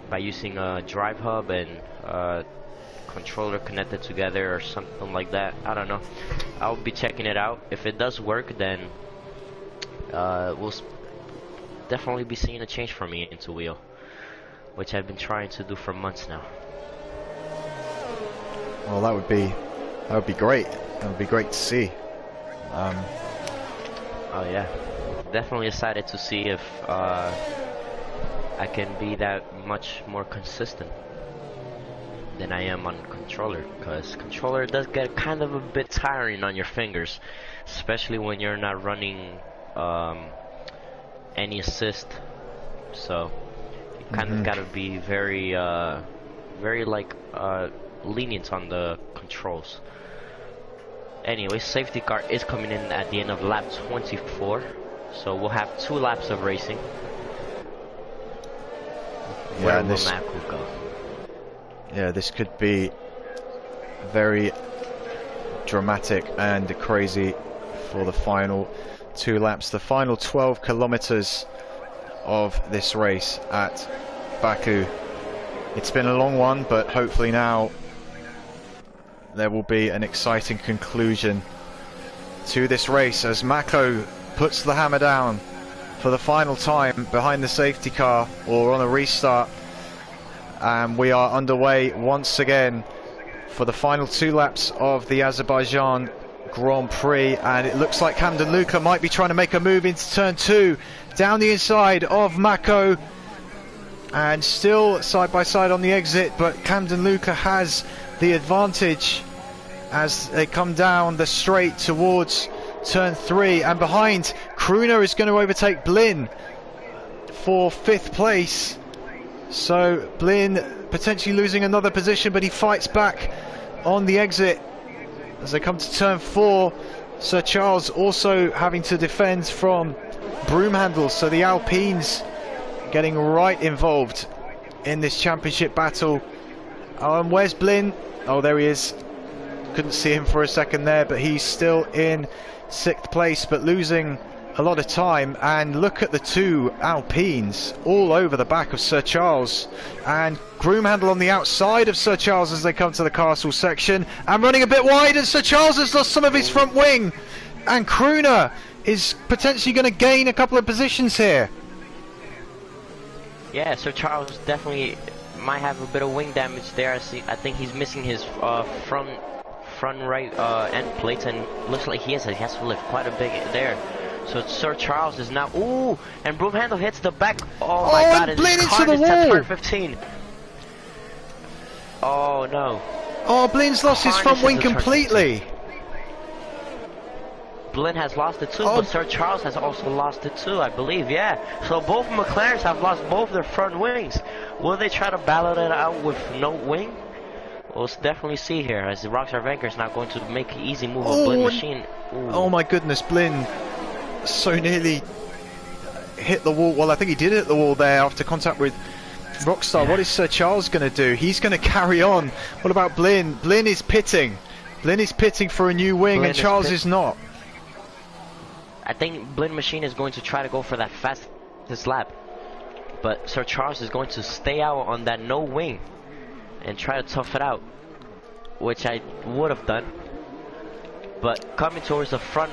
by using a drive hub and controller connected together or something like that. I don't know. I'll be checking it out. If it does work, then we'll definitely be seeing a change for me into wheel, which I've been trying to do for months now. Well, that would be great. That would be great to see. Oh yeah, definitely excited to see if I can be that much more consistent than I am on controller, because controller does get kind of a bit tiring on your fingers, especially when you're not running any assist. So you kind of gotta be very lenient on the controls. Anyway, safety car is coming in at the end of lap 24, so we'll have 2 laps of racing. Where will Mac will go? Yeah, this could be very dramatic and crazy for the final 2 laps, the final 12 kilometers of this race at Baku. It's been a long one, but hopefully now there will be an exciting conclusion to this race as Mako puts the hammer down for the final time behind the safety car, or on a restart. And we are underway once again for the final 2 laps of the Azerbaijan Grand Prix, and it looks like Camden Luca might be trying to make a move into turn 2 down the inside of Mako, and still side by side on the exit, but Camden Luca has the advantage as they come down the straight towards turn 3. And behind, Kruner is going to overtake Blin for 5th place. So Blin potentially losing another position, but he fights back on the exit as they come to turn 4. Sir Charles also having to defend from broom handles, so the Alpines getting right involved in this championship battle. Where's Blin? Oh, there he is. Couldn't see him for a second there, but he's still in 6th place, but losing a lot of time. And look at the 2 Alpines all over the back of Sir Charles, and Broomhandle on the outside of Sir Charles as they come to the castle section, and running a bit wide, and Sir Charles has lost some of his front wing, and Kruner is potentially going to gain a couple of positions here. Yeah, Sir Charles definitely might have a bit of wing damage there. I think he's missing his front right end plates, and looks like he has to lift quite a bit there. So Sir Charles is now, ooh, and broom handle hits the back. Oh my God! And And Blin this into car the is at wall. turn 15. Oh no! Oh, Blin's lost his front wing completely. Blin has lost it too, Oh. but Sir Charles has also lost it too, I believe, yeah. So both McLarens have lost both their front wings. Will they try to battle it out with no wing? We'll definitely see here, as the Rockstar Vanker is now going to make an easy move of Blin Machine. Ooh. Oh my goodness, Blin so nearly hit the wall. Well, I think he did hit the wall there after contact with Rockstar. Yeah. What is Sir Charles going to do? He's going to carry on. What about Blin? Blin is pitting. Blin is pitting for a new wing, and Charles is not. I think Blin Machine is going to try to go for that fastest lap, but Sir Charles is going to stay out on that no wing and try to tough it out, which I would have done. But coming towards the front,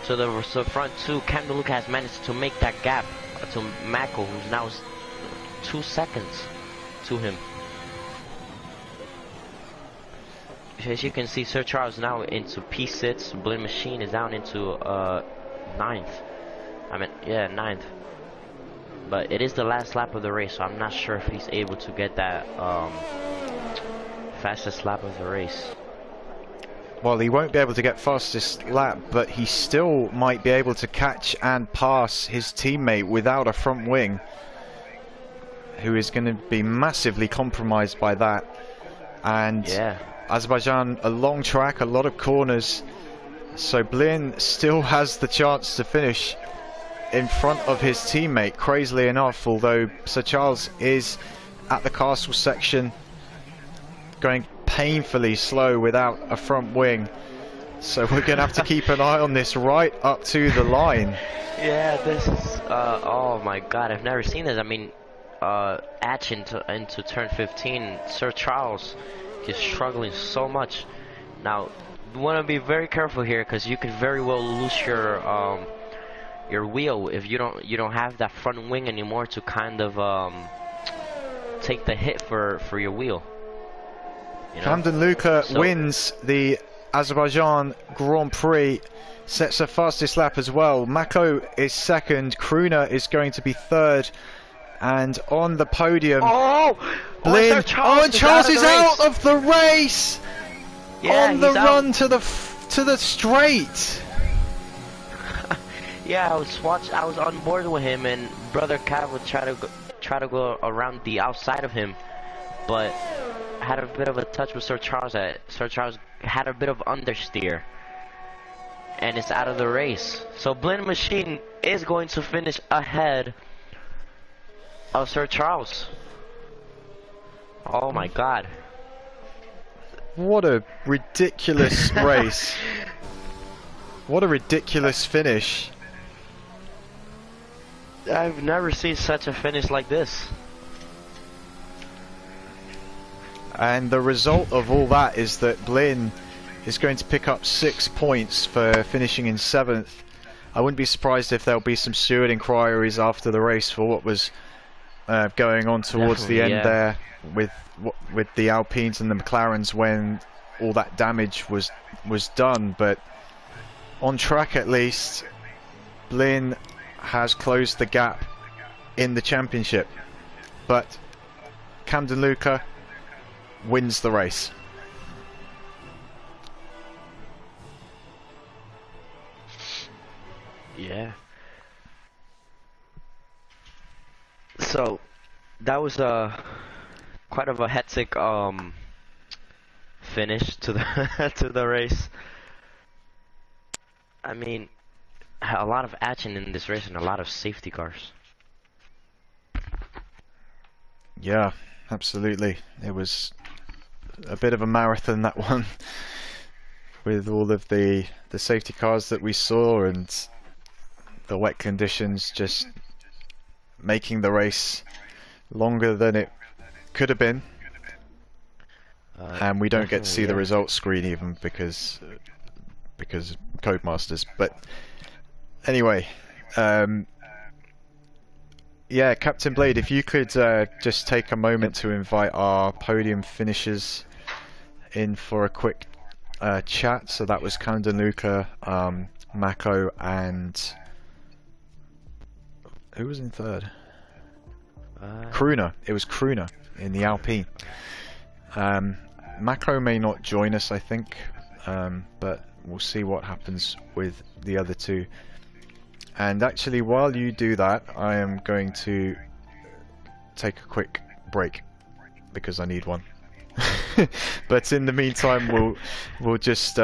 to the front two, Cam DeLuca has managed to make that gap to Mako, who's now 2 seconds to him. As you can see, Sir Charles now into P6. Blin Machine is down into 9th. I mean, yeah, 9th. But it is the last lap of the race, so I'm not sure if he's able to get that fastest lap of the race. Well, he won't be able to get fastest lap, but he still might be able to catch and pass his teammate without a front wing, who is going to be massively compromised by that. And yeah, Azerbaijan, a long track, a lot of corners, so Blin still has the chance to finish in front of his teammate, crazily enough, although Sir Charles is at the castle section going painfully slow without a front wing. So we're going to have to keep an eye on this right up to the line. Yeah, this is, oh my God, I've never seen this. I mean, Atch into turn 15, Sir Charles is struggling so much. Now, you want to be very careful here, because you could very well lose your wheel if you don't have that front wing anymore to kind of take the hit for your wheel. You know? Cam DeLuca wins the Azerbaijan Grand Prix, sets the fastest lap as well. Mako is second, Kruna is going to be third, and on the podium, Blin. And Charles is out of the race. Yeah, on the run to the straight. Yeah, I was on board with him, and Brother Cav would try to go around the outside of him, but had a bit of a touch with Sir Charles. Sir Charles had a bit of understeer, and it's out of the race. So Blin Machine is going to finish ahead of Sir Charles. Oh my God. What a ridiculous race. What a ridiculous finish. I've never seen such a finish like this. And the result of all that is that Blin is going to pick up 6 points for finishing in 7th. I wouldn't be surprised if there'll be some steward inquiries after the race for what was going on towards the end there with the Alpines and the McLarens when all that damage was done. But on track, at least, Blin has closed the gap in the championship. But Cam DeLuca wins the race. Yeah. So that was quite of a hectic finish to the to the race. I mean, a lot of action in this race and a lot of safety cars. Yeah, absolutely. It was a bit of a marathon, that one, with all of the safety cars that we saw and the wet conditions just making the race longer than it could have been. And we don't get to see the results screen even because Codemasters. But anyway, Yeah, Captain Blade, if you could just take a moment to invite our podium finishers in for a quick chat. So that was Camden Luca, Mako, and who was in third? Crooner. It was Crooner in the Alpine. Mako may not join us, I think, but we'll see what happens with the other two. And actually, while you do that, I am going to take a quick break because I need one. But in the meantime, we'll just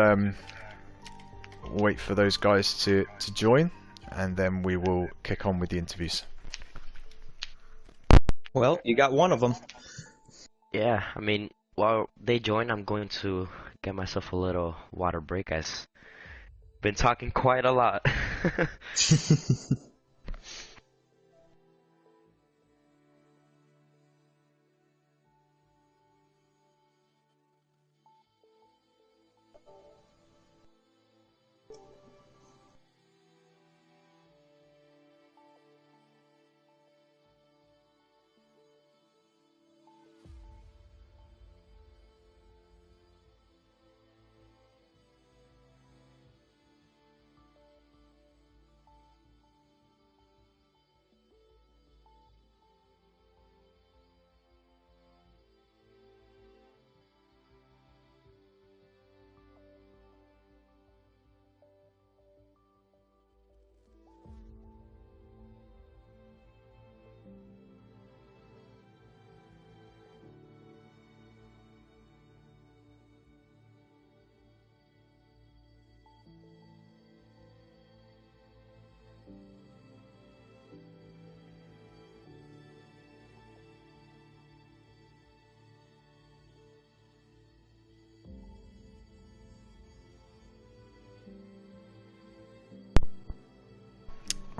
wait for those guys to join, and then we will kick on with the interviews. Well, you got one of them. Yeah, I mean, while they join, I'm going to get myself a little water break. I've been talking quite a lot.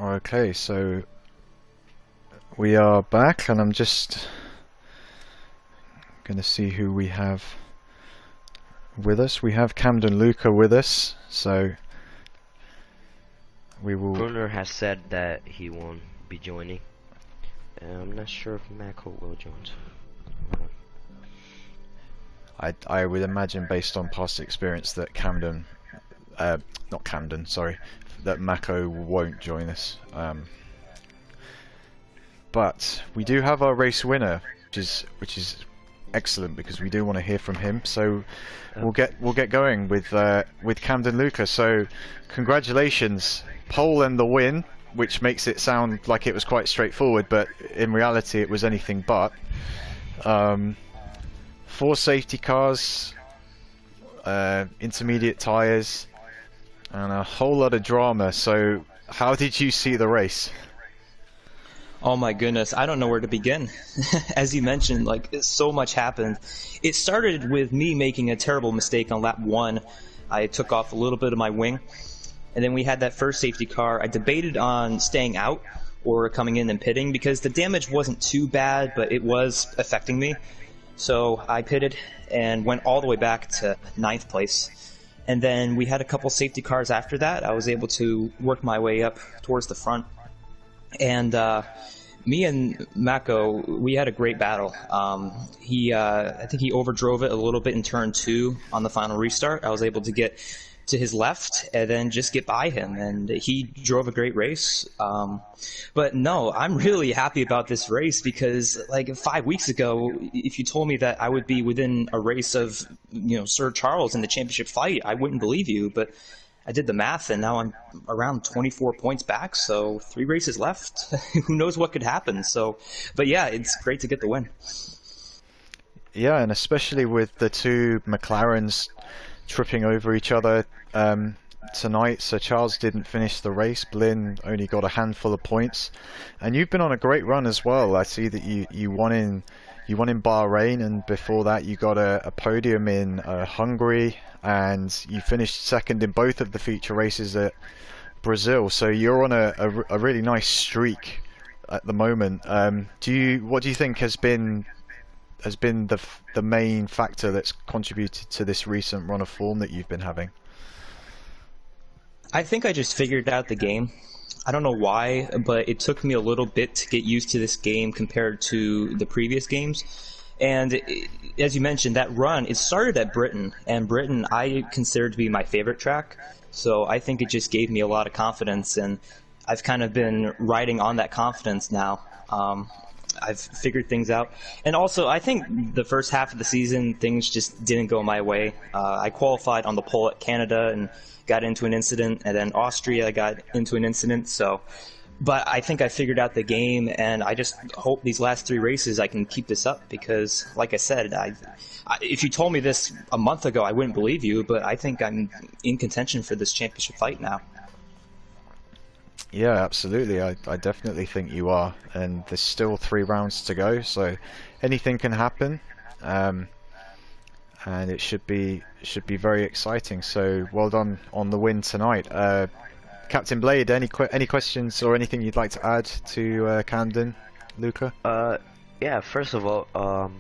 Okay, so we are back, and I'm just gonna see who we have with us. We have Camden Luca with us, so we will. Brunner has said that he won't be joining. I'm not sure if Mako will join. I would imagine, based on past experience, that not Camden, sorry, that Mako won't join us. But we do have our race winner, which is excellent because we do want to hear from him. So we'll get going with Camden Luca. So congratulations, pole and the win, which makes it sound like it was quite straightforward, but in reality it was anything but. 4 safety cars, intermediate tyres, and a whole lot of drama. So how did you see the race? Oh my goodness, I don't know where to begin. As you mentioned, like, so much happened. It started with me making a terrible mistake on lap 1. I took off a little bit of my wing, and then we had that first safety car. I debated on staying out or coming in and pitting because the damage wasn't too bad, but it was affecting me. So I pitted and went all the way back to 9th place. And then we had a couple safety cars after that. I was able to work my way up towards the front. And me and Mako, we had a great battle. I think he overdrove it a little bit in turn 2 on the final restart. I was able to get to his left and then just get by him, and he drove a great race. But no, I'm really happy about this race because, like, 5 weeks ago, if you told me that I would be within a race of, Sir Charles in the championship fight, I wouldn't believe you. But I did the math, and now I'm around 24 points back, so 3 races left. Who knows what could happen? But yeah, it's great to get the win. Yeah, and especially with the 2 McLarens tripping over each other tonight. Sir Charles didn't finish the race. Blin only got a handful of points, and you've been on a great run as well. I see that you won in Bahrain, and before that you got a podium in Hungary, and you finished second in both of the feature races at Brazil. So you're on a really nice streak at the moment. What do you think has been the main factor that's contributed to this recent run of form that you've been having? I think I just figured out the game. I don't know why, but it took me a little bit to get used to this game compared to the previous games. And as you mentioned, that run, it started at Britain, and Britain I consider to be my favorite track. So I think it just gave me a lot of confidence, and I've kind of been riding on that confidence now. I've figured things out. And also, I think the first half of the season, things just didn't go my way. I qualified on the pole at Canada and got into an incident, and then Austria got into an incident. But I think I figured out the game, and I just hope these last 3 races I can keep this up because, like I said, if you told me this a month ago, I wouldn't believe you, but I think I'm in contention for this championship fight now. Yeah, absolutely. I definitely think you are, and there's still 3 rounds to go, so anything can happen, and it should be very exciting. So well done on the win tonight, Captain Blade. Any questions or anything you'd like to add to Camden, Luca? Yeah. First of all,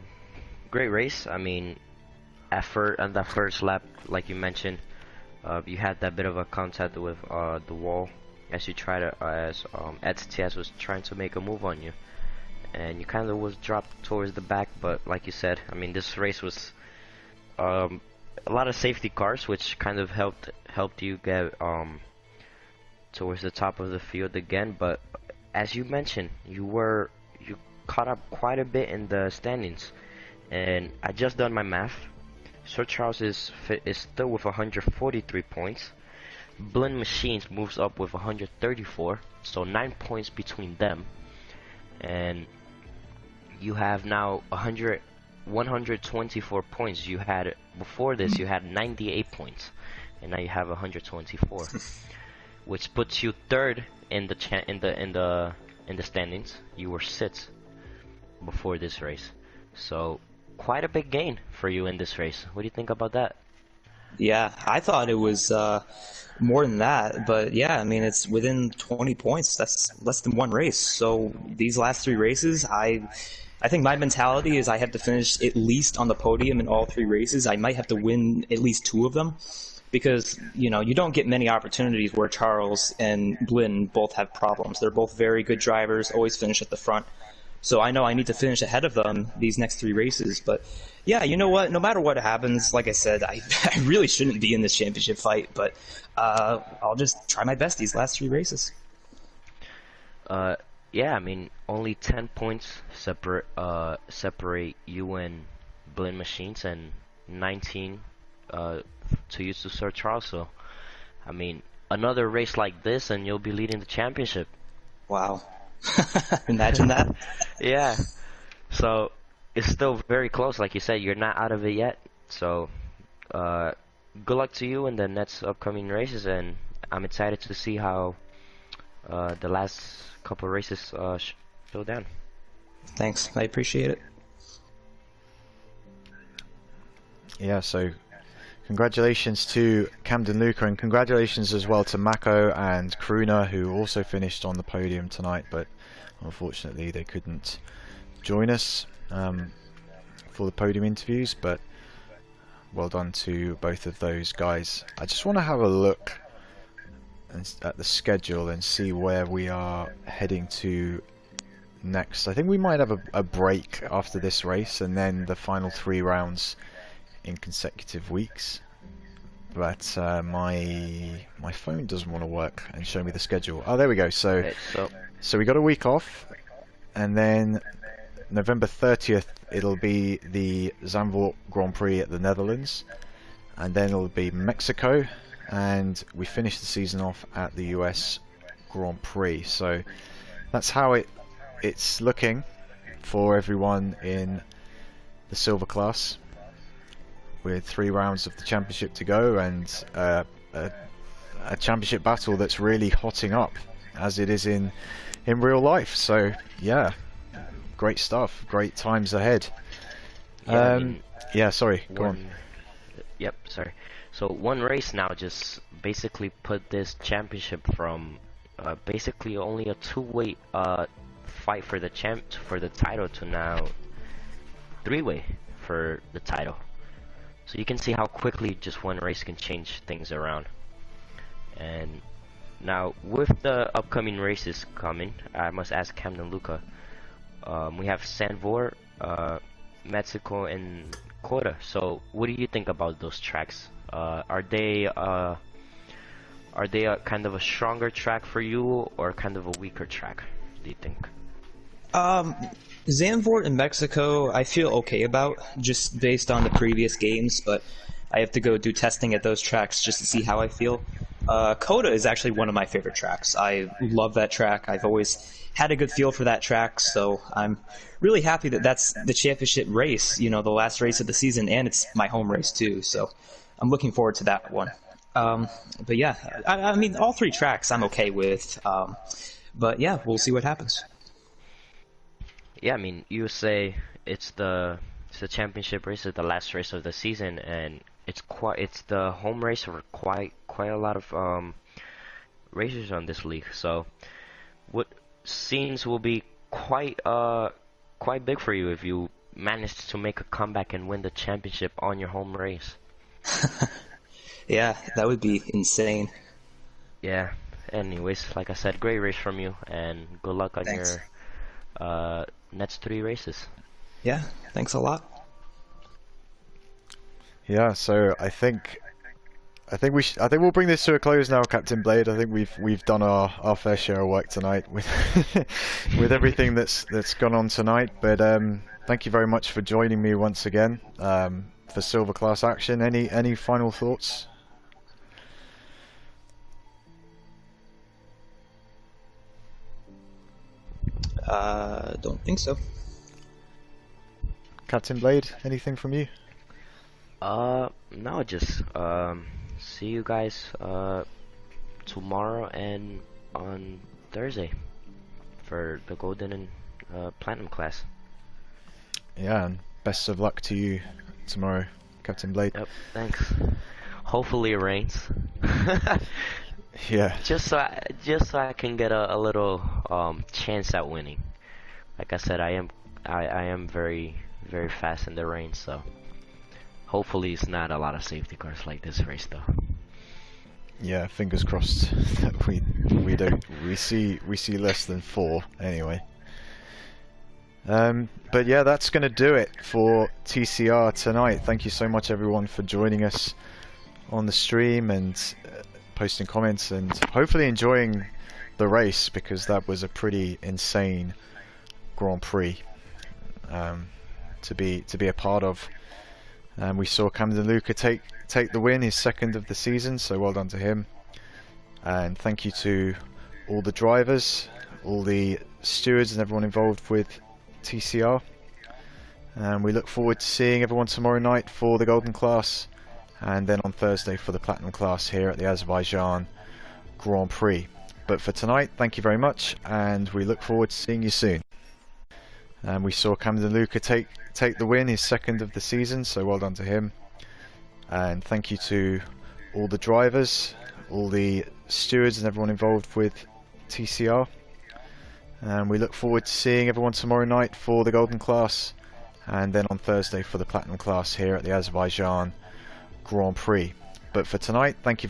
great race. I mean, effort on that first lap, like you mentioned, you had that bit of a contact with the wall. As you try to, as STS was trying to make a move on you, and you kind of was dropped towards the back. But like you said, I mean, this race was a lot of safety cars, which kind of helped you get towards the top of the field again. But as you mentioned, you caught up quite a bit in the standings, and I just done my math. Sir Charles is still with 143 points. Blind Machines moves up with 134, so 9 points between them, and you have now 124 points. You had before this, you had 98 points, and now you have 124, which puts you third in the standings. You were 6th before this race, so quite a big gain for you in this race. What do you think about that? Yeah, I thought it was more than that, but yeah, I mean, it's within 20 points. That's less than 1 race. So these last 3 races, I think my mentality is I have to finish at least on the podium in all 3 races. I might have to win at least 2 of them because, you know, you don't get many opportunities where Charles and Blinn both have problems. They're both very good drivers, always finish at the front. So I know I need to finish ahead of them these next 3 races. But yeah, you know what? No matter what happens, like I said, I really shouldn't be in this championship fight. But I'll just try my best these last 3 races. Yeah, I mean, only 10 points separate you and Blind Machines, and 19 to use to Sir Charles. So, I mean, another race like this, and you'll be leading the championship. Wow. Imagine that. Yeah. So it's still very close. Like you said, you're not out of it yet. So good luck to you in the next upcoming races, and I'm excited to see how the last couple races go down. Thanks. I appreciate it. Yeah, so congratulations to Camden Luca, and congratulations as well to Mako and Kruna, who also finished on the podium tonight, but unfortunately they couldn't join us for the podium interviews. But well done to both of those guys. I just want to have a look at the schedule and see where we are heading to next. I think we might have a break after this race, and then the final 3 rounds in consecutive weeks, but my phone doesn't want to work and show me the schedule. Oh, there we go. So we got a week off, and then November 30th it'll be the Zandvoort Grand Prix at the Netherlands, and then it'll be Mexico, and we finish the season off at the US Grand Prix. So that's how it's looking for everyone in the silver class, with 3 rounds of the championship to go, and a championship battle that's really hotting up as it is in real life. So yeah, great stuff, great times ahead. Yeah, sorry, go on. Yep, sorry. So 1 race now just basically put this championship from basically only a 2-way fight for the title to now 3-way for the title. So you can see how quickly just 1 race can change things around. And Now, with the upcoming races coming, I must ask Camden Luca. We have Sanvor, Mexico, and Cota. So, what do you think about those tracks? Are they a kind of a stronger track for you, or kind of a weaker track, do you think? Zandvoort in Mexico, I feel okay about, just based on the previous games, but I have to go do testing at those tracks just to see how I feel. Coda is actually one of my favorite tracks. I love that track. I've always had a good feel for that track, so I'm really happy that that's the championship race, you know, the last race of the season, and it's my home race too, so I'm looking forward to that one. But yeah, I mean, all three tracks I'm okay with, but yeah, we'll see what happens. Yeah, I mean, you say it's the championship race, it's the last race of the season, and it's the home race for quite a lot of racers on this league. So, what seems will be quite big for you if you manage to make a comeback and win the championship on your home race. Yeah, that would be insane. Yeah. Anyways, like I said, great race from you, and good luck on Thanks. your next 3 races. Yeah, thanks a lot. Yeah, so I think I think we'll bring this to a close now, Captain Blade. I think we've done our fair share of work tonight with with everything that's gone on tonight. But thank you very much for joining me once again for Silver Class action. Any final thoughts? Don't think so. Captain Blade, anything from you? No, just see you guys tomorrow and on Thursday for the golden and platinum class. Yeah, and best of luck to you tomorrow, Captain Blade. Yep, thanks. Hopefully it rains. Yeah. just so I can get a little chance at winning. Like I said, I am very fast in the rain, so hopefully it's not a lot of safety cars like this race though. Yeah, fingers crossed that we see less than 4 anyway. But yeah, that's going to do it for TCR tonight. Thank you so much everyone for joining us on the stream and posting comments and hopefully enjoying the race, because that was a pretty insane Grand Prix to be a part of. We saw Camden Luca take the win, his 2nd of the season, so well done to him. And thank you to all the drivers, all the stewards and everyone involved with TCR. And we look forward to seeing everyone tomorrow night for the Golden Class, and then on Thursday for the Platinum Class here at the Azerbaijan Grand Prix. But for tonight, thank you very much, and we look forward to seeing you soon. And we saw Camden Luca take the win, his 2nd of the season, so well done to him. And thank you to all the drivers, all the stewards and everyone involved with TCR. And we look forward to seeing everyone tomorrow night for the Golden Class, and then on Thursday for the Platinum Class here at the Azerbaijan Grand Prix. But for tonight, thank you